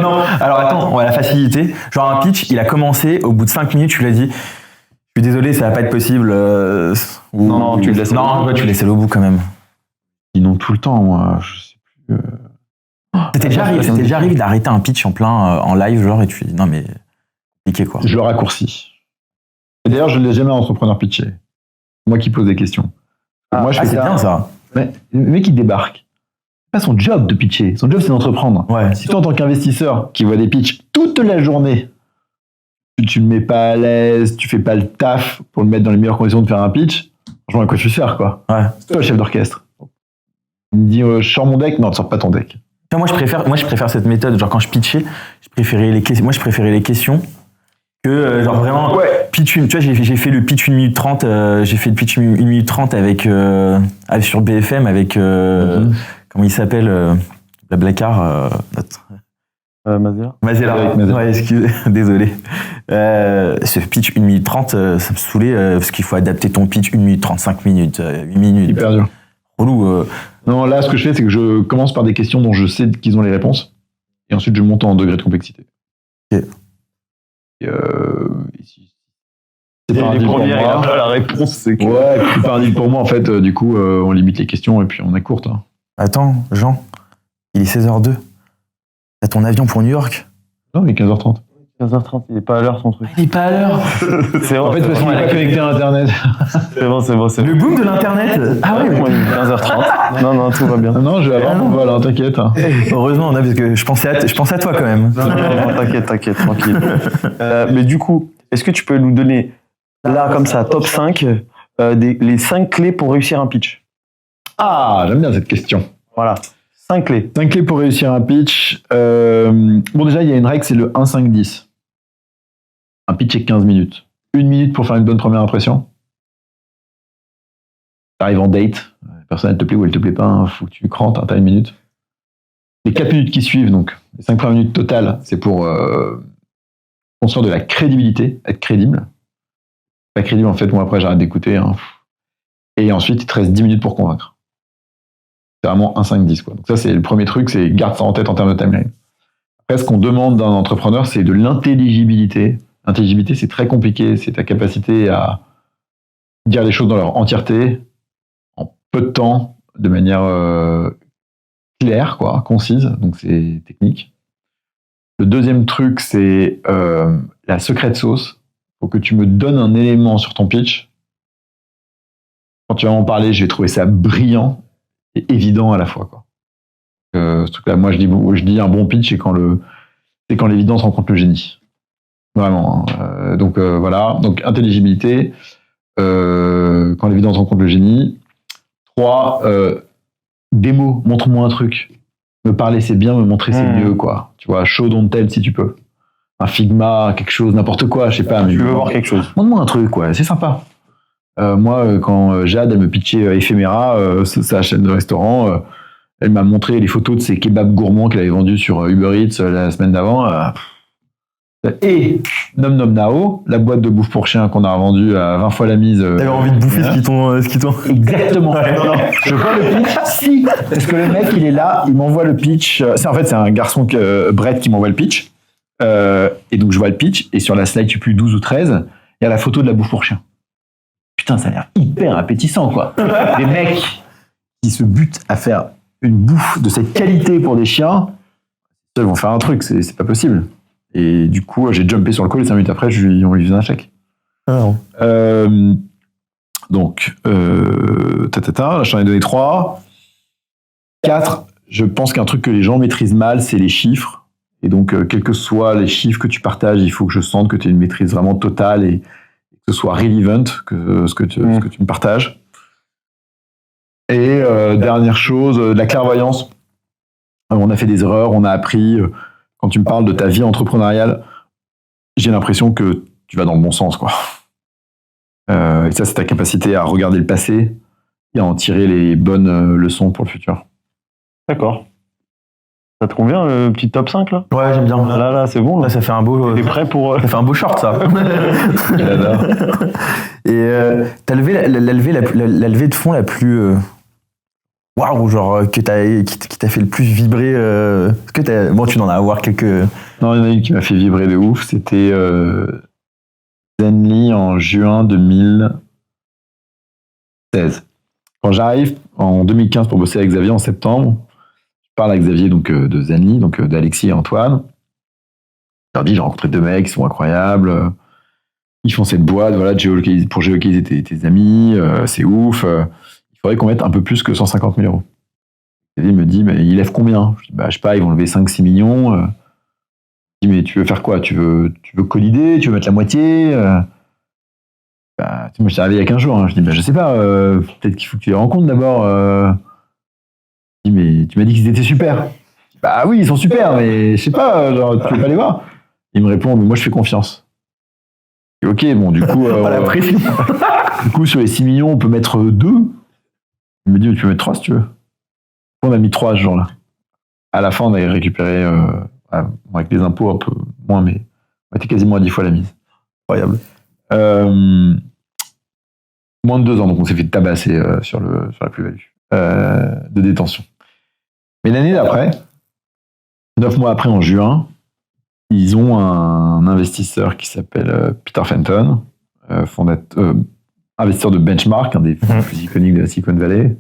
non. Alors attends, on va la faciliter. Genre un pitch, il a commencé, au bout de 5 minutes, tu l'as dit, je suis désolé, ça va pas être possible. Non, tu le laisses. Non, tu laisses au bout quand même. Ils n'ont tout le temps, moi. Je sais plus. C'était déjà arrivé d'arrêter un pitch en plein en live, genre, et tu dis non mais compliqué quoi. Je le raccourcis. Et d'ailleurs, je ne l'ai jamais entrepreneur pitché. Moi qui pose des questions. Moi, je fais c'est bien ça. Mais le mec, il débarque. C'est pas son job de pitcher. Son job, c'est d'entreprendre. Ouais. Si toi, en tant qu'investisseur qui voit des pitchs toute la journée, tu le mets pas à l'aise, tu fais pas le taf pour le mettre dans les meilleures conditions de faire un pitch, franchement, à quoi tu sers, quoi. Ouais. C'est toi le chef d'orchestre. Il me dit, je sors mon deck. Non, tu sors pas ton deck. Moi, je préfère cette méthode. Genre, quand je pitchais, je préférais les questions que, genre, vraiment, pitch tu vois, j'ai fait le pitch 1 minute 30, j'ai fait le pitch 1 minute 30 avec, sur BFM avec, comment il s'appelle, Blablacar, Mazella. Ouais, excusez, désolé. Ce pitch 1 minute 30, ça me saoulait, parce qu'il faut adapter ton pitch 1 minute 35 minutes, 8 minutes. Hyper dur. Relou. Non, là, ce que je fais, c'est que je commence par des questions dont je sais qu'ils ont les réponses, et ensuite je monte en degré de complexité. Ok. C'est pas un deal pour moi. La réponse, c'est que... Ouais, c'est pas un deal pour moi, en fait. Du coup, on limite les questions et puis on accourte. Hein. Attends, Jean, il est 16h02. T'as ton avion pour New York? Non, il est 15h30. 15h30, il est pas à l'heure son truc. Il est pas à l'heure. C'est En fait, parce qu'il n'est pas connecté à Internet. C'est bon. Le boom de l'Internet. Ah ouais. Moi, il est 15h30. Non, tout va bien. Non, je vais avoir mon vol, hein, t'inquiète. Heureusement, parce que je pensais à toi quand même. Non, t'inquiète, tranquille. Mais du coup, est-ce que tu peux nous donner, là, comme ça, top 5, les 5 clés pour réussir un pitch? Ah, j'aime bien cette question. Voilà, 5 clés. 5 clés pour réussir un pitch. Bon, déjà, il y a une règle, c'est le 1-5-10. Un pitch est 15 minutes. 1 minute pour faire une bonne première impression. T'arrives en date, la personne elle te plaît ou elle te plaît pas, hein, faut que tu crantes, hein, t'as 1 minute. Les 4 minutes qui suivent, donc les 5 premières minutes totales, c'est pour construire de la crédibilité, être crédible. Pas crédible, en fait, moi après j'arrête d'écouter. Hein. Et ensuite, il te reste 10 minutes pour convaincre. C'est vraiment 1-5-10, quoi. Donc ça, c'est le premier truc, c'est garde ça en tête en termes de timeline. Après, ce qu'on demande d'un entrepreneur, c'est de l'intelligibilité. L'intelligibilité, c'est très compliqué, c'est ta capacité à dire les choses dans leur entièreté, en peu de temps, de manière claire, quoi, concise, donc c'est technique. Le deuxième truc, c'est la secret sauce. Il faut que tu me donnes un élément sur ton pitch. Quand tu vas en parler, j'ai trouvé ça brillant et évident à la fois, quoi. Ce truc-là, moi, je dis un bon pitch, c'est quand l'évidence rencontre le génie. Vraiment. Donc voilà. Donc intelligibilité. Quand l'évidence rencontre le génie. 3, démo. Montre-moi un truc. Me parler, c'est bien. Me montrer, c'est mieux, quoi. Tu vois, show don't tell si tu peux. Un Figma, quelque chose, n'importe quoi, je sais pas. Mais tu veux voir quelque chose. Montre-moi un truc, quoi. C'est sympa. Moi, quand Jade, elle me pitchait Ephéméra, sa chaîne de restaurant, elle m'a montré les photos de ses kebabs gourmands qu'elle avait vendus sur Uber Eats la semaine d'avant. Et Nom Nom Nao, la boîte de bouffe pour chien qu'on a vendue à 20 fois la mise. T'avais envie de bouffer ce qui t'ont. Exactement. Non, je vois le pitch. Si, parce que le mec, il est là, il m'envoie le pitch. C'est un garçon, Brett, qui m'envoie le pitch. Et donc, je vois le pitch. Et sur la slide, je sais plus, 12 ou 13, il y a la photo de la bouffe pour chien. Putain, ça a l'air hyper appétissant, quoi. Les mecs qui se butent à faire une bouffe de cette qualité pour des chiens, ils vont faire un truc, c'est pas possible. Et du coup, j'ai jumpé sur le call et 5 minutes après, on lui faisait un chèque. Ah donc, là, j'en ai donné 3. 4, je pense qu'un truc que les gens maîtrisent mal, c'est les chiffres. Et donc, quels que soient les chiffres que tu partages, il faut que je sente que tu aies une maîtrise vraiment totale et que ce soit relevant, ce que tu me partages. Et dernière chose, la clairvoyance. On a fait des erreurs, on a appris. Quand tu me parles de ta vie entrepreneuriale, j'ai l'impression que tu vas dans le bon sens, quoi. Et ça, c'est ta capacité à regarder le passé et à en tirer les bonnes leçons pour le futur. D'accord. Ça te convient, le petit top 5, là ? Ouais, j'aime bien. Là, c'est bon. Là, ça fait un beau... T'es prêt pour... Ça fait un beau short, ça. Et t'as levé la levée de fonds la plus... Waouh, genre qui t'a fait le plus vibrer. Est-ce que bon, tu n'en as à voir quelques. Non, il y en a une qui m'a fait vibrer de ouf. C'était Zenly en juin 2016. Quand j'arrive en 2015 pour bosser avec Xavier en septembre, je parle à Xavier donc de Zenly, donc d'Alexis et Antoine. Je leur dis, j'ai rencontré 2 mecs, ils sont incroyables. Ils font cette boîte, voilà, pour géolocaliser tes amis, c'est ouf. Il faudrait qu'on mette un peu plus que 150 000 euros. Il me dit, mais ils lèvent combien ? Je dis, je sais pas, ils vont lever 5-6 millions. Je dis, mais tu veux faire quoi ? Tu veux collider ? Tu veux mettre la moitié ? Moi, je suis arrivé il y a 15 jours. Hein. Je dis, je sais pas, peut-être qu'il faut que tu les rencontres d'abord. Je dis, mais tu m'as dit qu'ils étaient super. Je dis, oui, ils sont super, mais je sais pas, genre, tu veux pas les voir ? Il me répond, mais moi, je fais confiance. Et ok, bon, du coup... du coup, sur les 6 millions, on peut mettre 2. Il me dit, tu peux mettre 3 si tu veux. On a mis 3 ce jour-là. À la fin, on a récupéré, avec les impôts un peu moins, mais on était quasiment à 10 fois la mise. Incroyable. Moins de 2 ans, donc on s'est fait tabasser sur la plus-value de détention. Mais l'année d'après, 9 mois après, en juin, ils ont un investisseur qui s'appelle Peter Fenton, investisseur de Benchmark, un des fonds les plus iconiques de la Silicon Valley.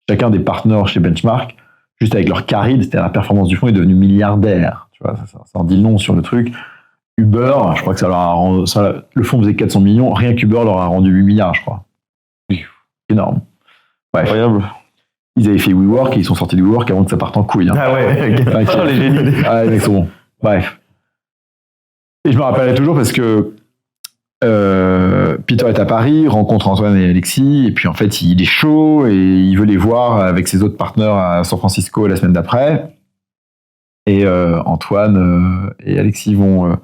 Chacun des partenaires chez Benchmark, juste avec leur caride, c'était la performance du fonds, est devenu milliardaire. Tu vois, ça en dit long sur le truc. Uber, je crois que le fonds faisait 400 millions, rien qu'Uber leur a rendu 8 milliards, je crois. Énorme. Bref. Incroyable. Ils avaient fait WeWork et ils sont sortis de WeWork avant que ça parte en couille. Hein. Ah ouais, les génies. Les mecs sont bons. Bref. Et je me rappellerai toujours parce que Peter est à Paris, rencontre Antoine et Alexis, et puis en fait il est chaud et il veut les voir avec ses autres partenaires à San Francisco la semaine d'après. Et Antoine et Alexis vont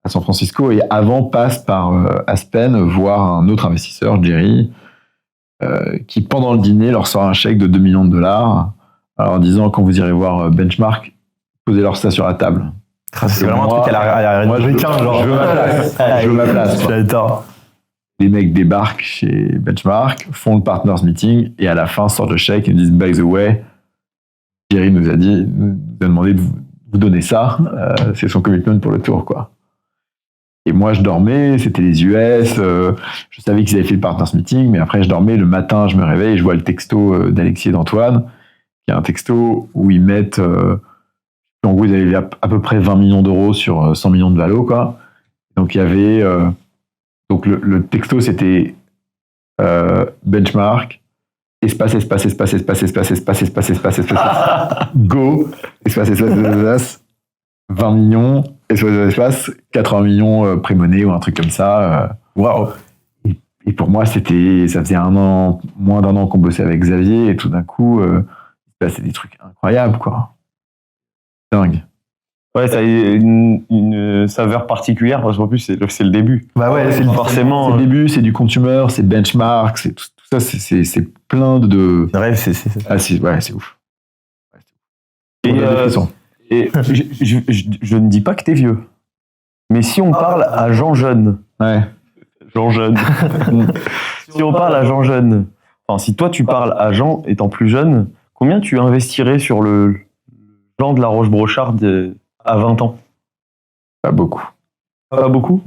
à San Francisco et avant passent par Aspen voir un autre investisseur, Jerry, qui pendant le dîner leur sort un chèque de $2 millions en leur disant quand vous irez voir Benchmark, posez-leur ça sur la table. C'est vraiment un truc à la moi, je veux ma place. J'adore. Les mecs débarquent chez Benchmark, font le partners meeting et à la fin sortent le chèque et nous disent by the way, Jerry nous a demandé de vous donner ça, c'est son commitment pour le tour, quoi. Et moi je dormais, c'était les US, je savais qu'ils avaient fait le partners meeting, mais après je dormais, le matin je me réveille et je vois le texto d'Alexis et d'Antoine il y a un texto où ils mettent, en gros, ils avaient à peu près 20 millions d'euros sur 100 millions de valo, quoi. Donc il y avait, donc le texto c'était benchmark, espace, go, espace, 20 millions, espace, 80 millions pré-monnaie ou un truc comme ça. Waouh! Et pour moi, ça faisait moins d'un an qu'on bossait avec Xavier, et tout d'un coup, c'est des trucs incroyables, quoi. Dingue. Ouais, ça a une saveur particulière, parce qu'en plus, c'est le début. Bah ouais, c'est forcément. C'est le début, c'est du consumer, c'est benchmark, c'est tout ça, c'est plein de. C'est vrai, c'est. Ah, c'est ouf. Et je ne dis pas que t'es vieux, mais si on parle à Jean Jeune. Ouais. Jean Jeune. Si on parle à Jean Jeune, enfin, si toi tu parles à Jean étant plus jeune, combien tu investirais sur le Jean de la Roche-Brochard à 20 ans? Pas beaucoup. Pas beaucoup?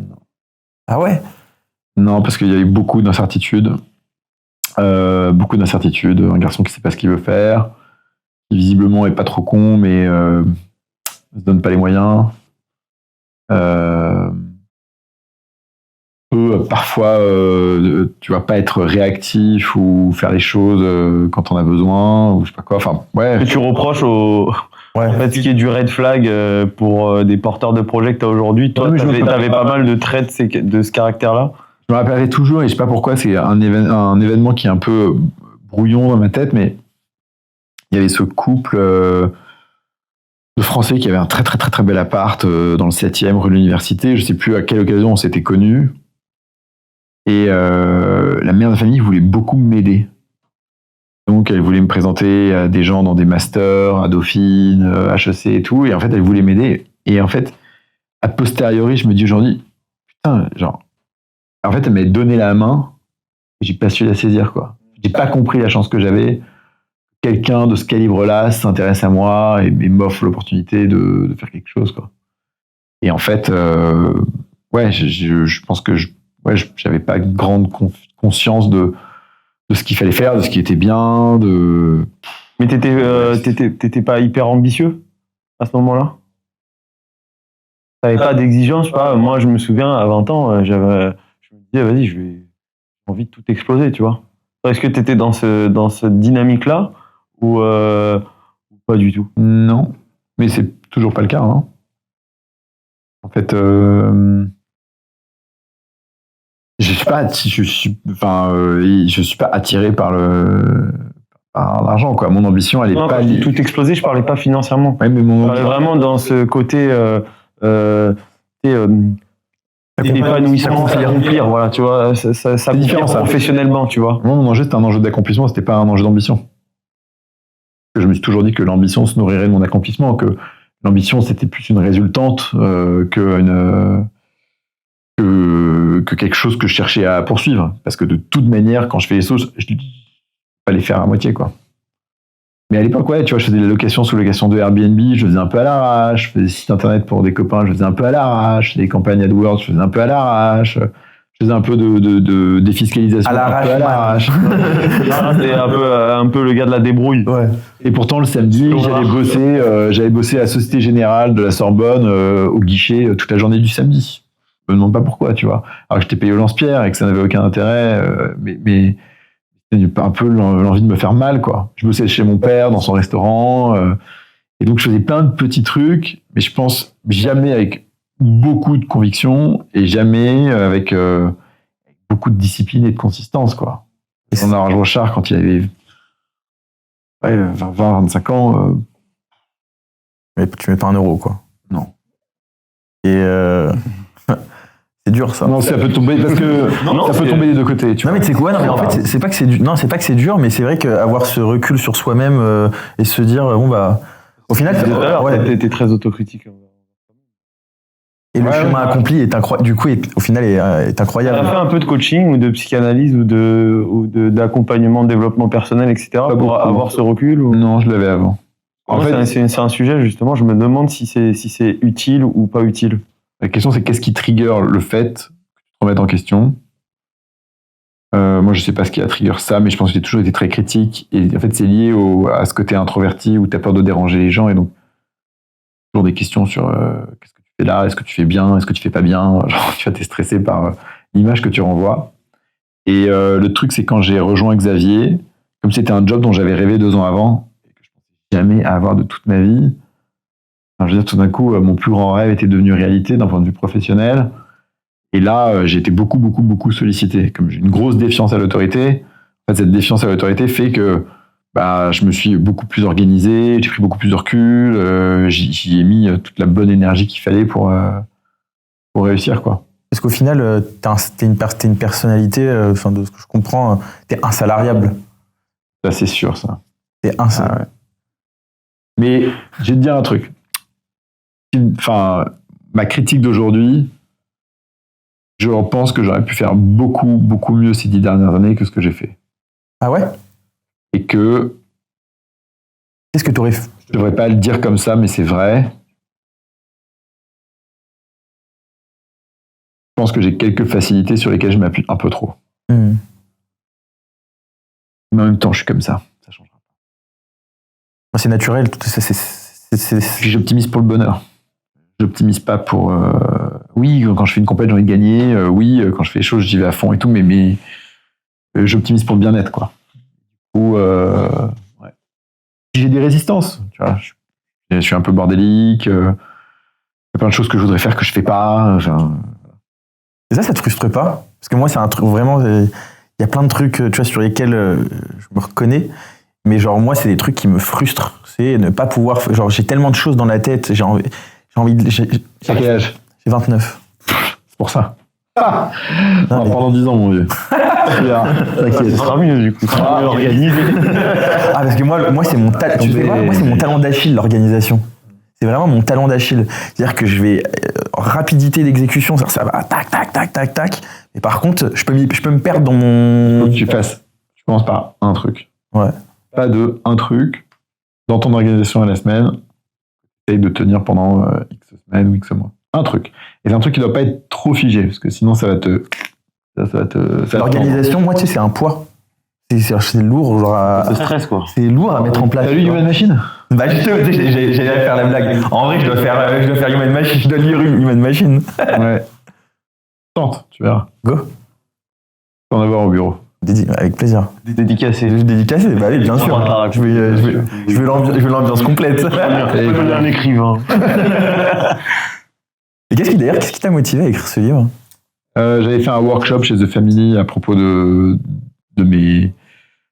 Ah ouais? Non, parce qu'il y a eu beaucoup d'incertitudes. Un garçon qui sait pas ce qu'il veut faire, qui visiblement est pas trop con, mais ne se donne pas les moyens. Peut parfois, tu vas pas être réactif ou faire les choses quand on a besoin, ou je sais pas quoi. Enfin, ouais. Que tu reproches en fait, ce qui est du red flag pour des porteurs de projets que tu as aujourd'hui. Toi, tu avais pas mal de traits de ce caractère-là. Je me rappellerai toujours, et je sais pas pourquoi, c'est un événement qui est un peu brouillon dans ma tête, mais il y avait ce couple de Français qui avait un très très très très bel appart dans le 7e rue de l'Université. Je sais plus à quelle occasion on s'était connus. Et la mère de famille voulait beaucoup m'aider. Donc elle voulait me présenter à des gens dans des masters, à Dauphine, HEC et tout. Et en fait, elle voulait m'aider. Et en fait, a posteriori, je me dis aujourd'hui, putain, genre, en fait, elle m'avait donné la main et j'ai pas su la saisir, quoi. J'ai pas compris la chance que j'avais. Quelqu'un de ce calibre-là s'intéresse à moi et m'offre l'opportunité de faire quelque chose, quoi. Et en fait, ouais, je pense que j'avais pas grande conscience de ce qu'il fallait faire, de ce qui était bien, Mais t'étais pas hyper ambitieux à ce moment-là? T'avais pas d'exigence, pas. Moi, je me souviens, à 20 ans, je me disais, vas-y, j'ai envie de tout exploser, tu vois. Est-ce que t'étais dans cette dynamique-là ou pas du tout? Non, mais c'est toujours pas le cas, hein. En fait, je suis pas attiré par l'argent, quoi. Mon ambition, elle est pas tout exploser. Je parlais pas financièrement. Ouais, mais je parlais vraiment dans ce côté épanouissement, s'accomplir, voilà, tu vois, ça différent professionnellement, tu vois. Moi, mon enjeu, c'était un enjeu d'accomplissement, c'était pas un enjeu d'ambition. Je me suis toujours dit que l'ambition se nourrirait de mon accomplissement, que l'ambition, c'était plus une résultante que quelque chose que je cherchais à poursuivre. Parce que de toute manière, quand je fais les choses, je pas les faire à moitié, quoi. Mais à l'époque, ouais, tu vois, je faisais des locations sous location de Airbnb, je faisais un peu à l'arrache, je faisais des sites internet pour des copains, je faisais un peu à l'arrache, je faisais des campagnes AdWords, je faisais un peu à l'arrache, je faisais un peu de défiscalisation à l'arrache. C'était un peu le gars de la débrouille. Ouais. Et pourtant, le samedi, j'allais bosser à la Société Générale de la Sorbonne au guichet toute la journée du samedi. Je me demande pas pourquoi, tu vois. Alors que j'étais payé au lance-pierre et que ça n'avait aucun intérêt, mais c'était un peu l'envie de me faire mal, quoi. Je bossais chez mon père, dans son restaurant, et donc je faisais plein de petits trucs, mais je pense jamais avec beaucoup de conviction et jamais avec beaucoup de discipline et de consistance, quoi. On a un Rochard quand il avait 20-25 ans. Mais tu mets pas un euro, quoi. Non. Et c'est dur, ça. Non, ça peut tomber parce que ça peut tomber des deux côtés. Non, mais tu sais quoi? Non, mais en fait, c'est pas que c'est dur. Non, c'est pas que c'est dur, mais c'est vrai qu'avoir ce recul sur soi-même et se dire bon bah, au final, t'es très autocritique. Et le chemin accompli est incroyable. Du coup, au final, est incroyable. Tu as fait un peu de coaching ou de psychanalyse ou d'accompagnement, de développement personnel, etc. pour avoir ce recul ou... Non, je l'avais avant. En fait, c'est un sujet, justement, je me demande si c'est utile ou pas utile. La question, c'est qu'est-ce qui trigger le fait que tu te remettes en question Moi, je sais pas ce qui a trigger ça, mais je pense que j'ai toujours été très critique. Et en fait, c'est lié à ce côté introverti où tu as peur de déranger les gens. Et donc, toujours des questions sur qu'est-ce que tu fais là, est-ce que tu fais bien, est-ce que tu fais pas bien. Genre, tu vas t'es stressé par l'image que tu renvoies. Et le truc, c'est quand j'ai rejoint Xavier, comme c'était un job dont j'avais rêvé 2 ans avant, et que je pensais jamais avoir de toute ma vie, enfin, je veux dire, tout d'un coup, mon plus grand rêve était devenu réalité d'un point de vue professionnel. Et là, j'ai été beaucoup, beaucoup, beaucoup sollicité. Comme j'ai une grosse défiance à l'autorité, en fait, cette défiance à l'autorité fait que je me suis beaucoup plus organisé, j'ai pris beaucoup plus de recul, j'y ai mis toute la bonne énergie qu'il fallait pour réussir, quoi. Parce qu'au final, t'es une personnalité, de ce que je comprends, t'es insalariable. Ça, c'est sûr, ça. T'es insalariable. Ah, ouais. Mais je vais te dire un truc. Enfin, ma critique d'aujourd'hui, je pense que j'aurais pu faire beaucoup, beaucoup mieux ces 10 dernières années que ce que j'ai fait. Ah ouais? Et que... Qu'est-ce que t'aurais fait? Je devrais pas le dire comme ça, mais c'est vrai. Je pense que j'ai quelques facilités sur lesquelles je m'appuie un peu trop. Mais en même temps, je suis comme ça. Ça changera pas. C'est naturel. Puis j'optimise pour le bonheur. J'optimise pas pour... Oui, quand je fais une compète, j'ai envie de gagner. Oui, quand je fais les choses, j'y vais à fond et tout. Mais j'optimise pour le bien-être, quoi. Ou... ouais. J'ai des résistances. Tu vois, je suis un peu bordélique. Il y a plein de choses que je voudrais faire que je fais pas. Enfin... Et ça te frustre pas? Parce que moi, c'est un truc vraiment... Il y a plein de trucs, tu vois, sur lesquels je me reconnais. Mais genre, moi, c'est des trucs qui me frustrent. C'est ne pas pouvoir... Genre, j'ai tellement de choses dans la tête. J'ai envie de... À quel âge? J'ai 29. C'est pour ça. Ah non, pendant 10 ans, mon vieux. T'inquiète. Ça sera mieux, du coup. Ça sera mieux organisé. Ah, parce que moi c'est mon talent. Tu sais quoi? Moi, c'est mon talent d'Achille, l'organisation. C'est vraiment mon talent d'Achille. C'est-à-dire que je vais... rapidité d'exécution, ça va tac, tac, tac, tac, tac. Mais par contre, je peux me perdre dans mon... Faut que tu fasses... Tu commences par un truc. Ouais. Pas de un truc dans ton organisation à la semaine. Essaye de tenir pendant X semaines ou X mois. Un truc. Et c'est un truc qui ne doit pas être trop figé, parce que sinon ça va te... L'organisation, moi, tu sais, c'est un poids. C'est lourd, genre c'est stress, quoi. C'est lourd à mettre en place. T'as lu Human Machine? Bah justement, j'allais faire la blague. En vrai, je dois faire Human Machine, je dois lire Human Machine. Ouais. Tente, tu verras. Go. Faut en avoir au bureau. Avec plaisir. Dédicacé. Dédicacé, bah oui, bien sûr. Je veux l'ambiance complète. Je un écrivain. Et qu'est-ce qui t'a motivé à écrire ce livre? J'avais fait un workshop chez The Family à propos de mes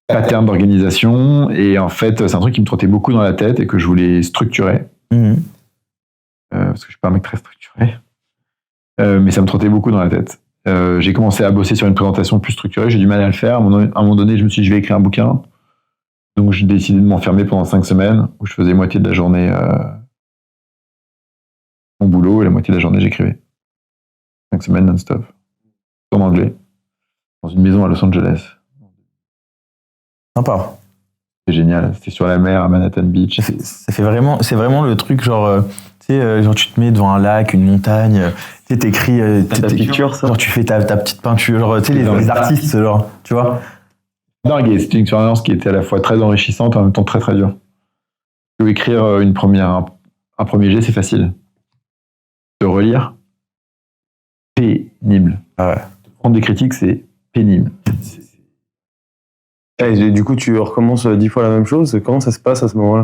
patterns d'organisation, et en fait c'est un truc qui me trottait beaucoup dans la tête et que je voulais structurer. Parce que je suis pas un mec très structuré, mais ça me trottait beaucoup dans la tête. J'ai commencé à bosser sur une présentation plus structurée, j'ai du mal à le faire. À un moment donné, je me suis dit je vais écrire un bouquin, donc j'ai décidé de m'enfermer pendant 5 semaines où je faisais moitié de la journée mon boulot et la moitié de la journée j'écrivais. 5 semaines non-stop, en anglais, dans une maison à Los Angeles. Sympa. C'est génial, c'était sur la mer à Manhattan Beach. C'est vraiment le truc, genre, tu sais, genre tu te mets devant un lac, une montagne, tu sais, t'écris, ta picture, ça. Genre tu fais ta petite peinture, genre, tu sais, les artistes, genre, tu vois. Dingue, c'était une expérience qui était à la fois très enrichissante et en même temps très très dure. Écrire un premier jet, c'est facile. De relire, pénible. Ah ouais. Prendre des critiques, c'est pénible. Et du coup, tu recommences 10 fois la même chose. Comment ça se passe à ce moment-là?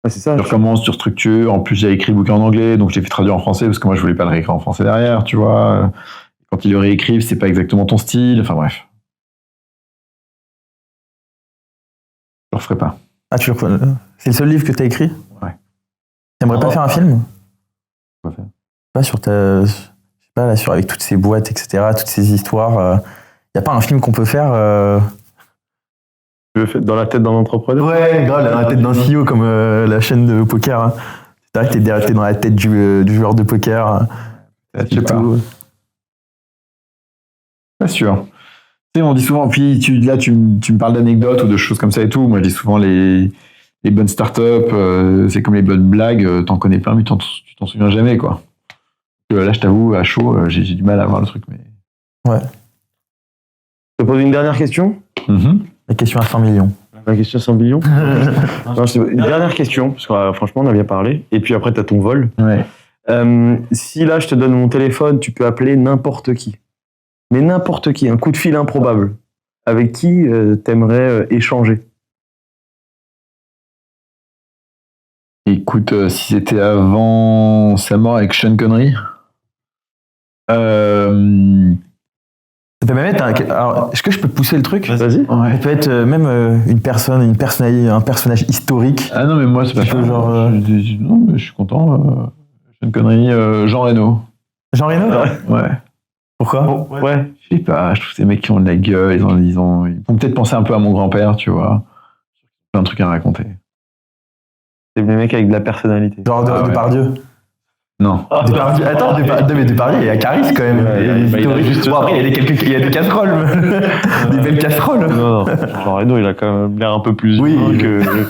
Ouais, c'est ça. Tu recommences, tu restructures. En plus, j'ai écrit le bouquin en anglais, donc je l'ai fait traduire en français parce que moi, je voulais pas le réécrire en français derrière, tu vois. Quand ils le réécrivent, c'est pas exactement ton style. Enfin bref. Je le referai pas. Ah, c'est le seul livre que t'as écrit? Ouais. T'aimerais pas faire un film? Quoi faire? Pas sur ta... Je sais pas, là, avec toutes ces boîtes, etc., toutes ces histoires... Y a pas un film qu'on peut faire dans la tête d'un entrepreneur? Ouais, grave, dans la tête d'un CEO comme la chaîne de poker. Hein. C'est vrai que t'es dans la tête du joueur de poker. Je sais pas. Pas sûr. Tu sais, on dit souvent, puis tu me parles d'anecdotes ou de choses comme ça et tout. Moi, je dis souvent les bonnes startups, c'est comme les bonnes blagues, t'en connais plein, mais tu t'en souviens jamais, quoi. Là, je t'avoue, à chaud, j'ai du mal à voir le truc, mais... Ouais. te pose une dernière question. La question à 100 millions. La question 100 millions. Non, une dernière question, parce que franchement, on a bien parlé. Et puis après, tu as ton vol. Ouais. Si là, je te donne mon téléphone, tu peux appeler n'importe qui. Mais n'importe qui, un coup de fil improbable. Avec qui t'aimerais échanger? Écoute, si c'était avant sa mort avec Sean Connery. Ça peut même être alors, est-ce que je peux pousser le truc? Vas-y. Ça peut être même une personnalité, un personnage historique. Ah non, mais moi, c'est pas ça. Genre, Non, mais je suis content. Sean Connery, Jean Reno. Jean Reno? Ouais. Pourquoi? Ouais. Je sais pas, je trouve ces mecs qui ont de la gueule, ils font peut-être penser un peu à mon grand-père, tu vois. Plein de trucs à raconter. C'est des mecs avec de la personnalité. Genre Depardieu. Non. Depardieu. Attends, Depardieu, il y a charisme quand même. Ouais, Il il a juste bon, après, il y a des casseroles. Des belles casseroles. Non. Jean Reno, il a quand même l'air un peu plus humain que...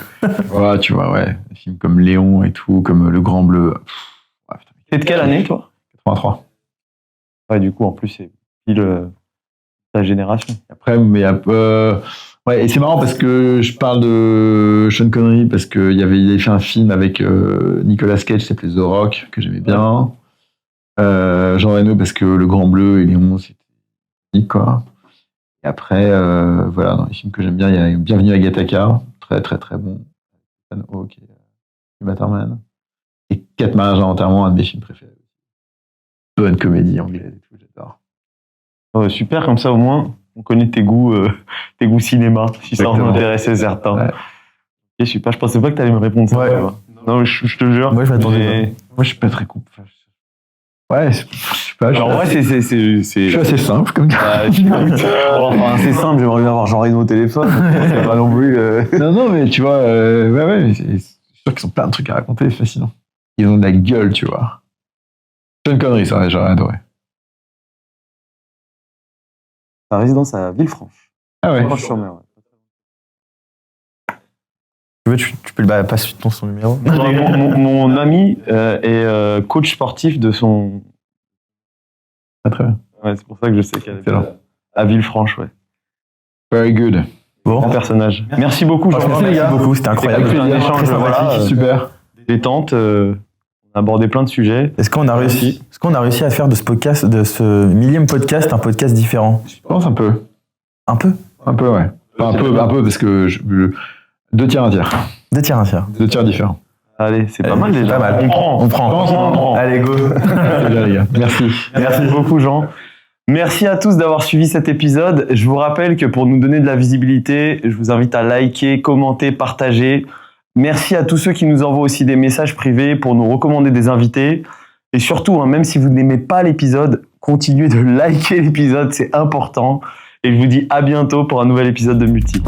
Ouais, tu vois, ouais. Des films comme Léon et tout, comme Le Grand Bleu. T'es de quelle année, toi? 83. Ouais, du coup, en plus, c'est pile ta génération. Après, mais ouais, et c'est marrant parce que je parle de Sean Connery parce qu'il avait fait un film avec Nicolas Cage qui s'appelait The Rock, que j'aimais bien. Jean Reno parce que Le Grand Bleu et Léon, c'était unique, quoi. Et après, voilà, dans les films que j'aime bien, il y a Bienvenue à Gattaca, très très très bon. Ethan Hawke et Matterman. Et 4 mariages à l'enterrement, un de mes films préférés. Bonne comédie anglaise et tout, j'adore. Super, comme ça au moins, on connaît tes goûts cinéma, si ça en intéressait certains. Ouais. Et super, je pensais pas que tu allais me répondre ça. Ouais. Tu vois. Non, je te jure. Moi, je m'attendais. Moi, je suis pas très cool. Ouais, je sais pas. En vrai, je suis assez simple comme gars. Enfin, c'est simple, j'aimerais bien avoir Jean Reno au téléphone. C'est pas non plus. Non, mais tu vois, ouais, c'est sûr qu'ils ont plein de trucs à raconter, c'est fascinant. Ils ont de la gueule, tu vois. Sean Connery, ça, j'aurais adoré. Sa résidence à Villefranche. Ah ouais. Franche-sur-Mer, ouais. Tu veux, tu peux passer son numéro? Mon ami est coach sportif de son. Ah, très bien. Ouais, c'est pour ça que je sais qu'elle est Excellent. à Villefranche, ouais. Very good. Bon. Grand personnage. Merci beaucoup, Jean. Merci beaucoup, c'était incroyable. C'était un échange, voilà, Super. détente. On a abordé plein de sujets. Est-ce qu'on a réussi à faire de ce podcast, de ce 1000e podcast, un podcast différent? Je pense un peu. Un peu? Un peu, ouais. Enfin, un peu, parce que 2 tiers, 1 tiers. 2 tiers, 1 tiers. 2 tiers différents. Allez, c'est pas mal déjà. Pas mal. On prend. Allez, go. C'est bien, les gars. Merci. Merci beaucoup, Jean. Merci à tous d'avoir suivi cet épisode. Je vous rappelle que pour nous donner de la visibilité, je vous invite à liker, commenter, partager. Merci à tous ceux qui nous envoient aussi des messages privés pour nous recommander des invités. Et surtout, même si vous n'aimez pas l'épisode, continuez de liker l'épisode, c'est important. Et je vous dis à bientôt pour un nouvel épisode de Multi.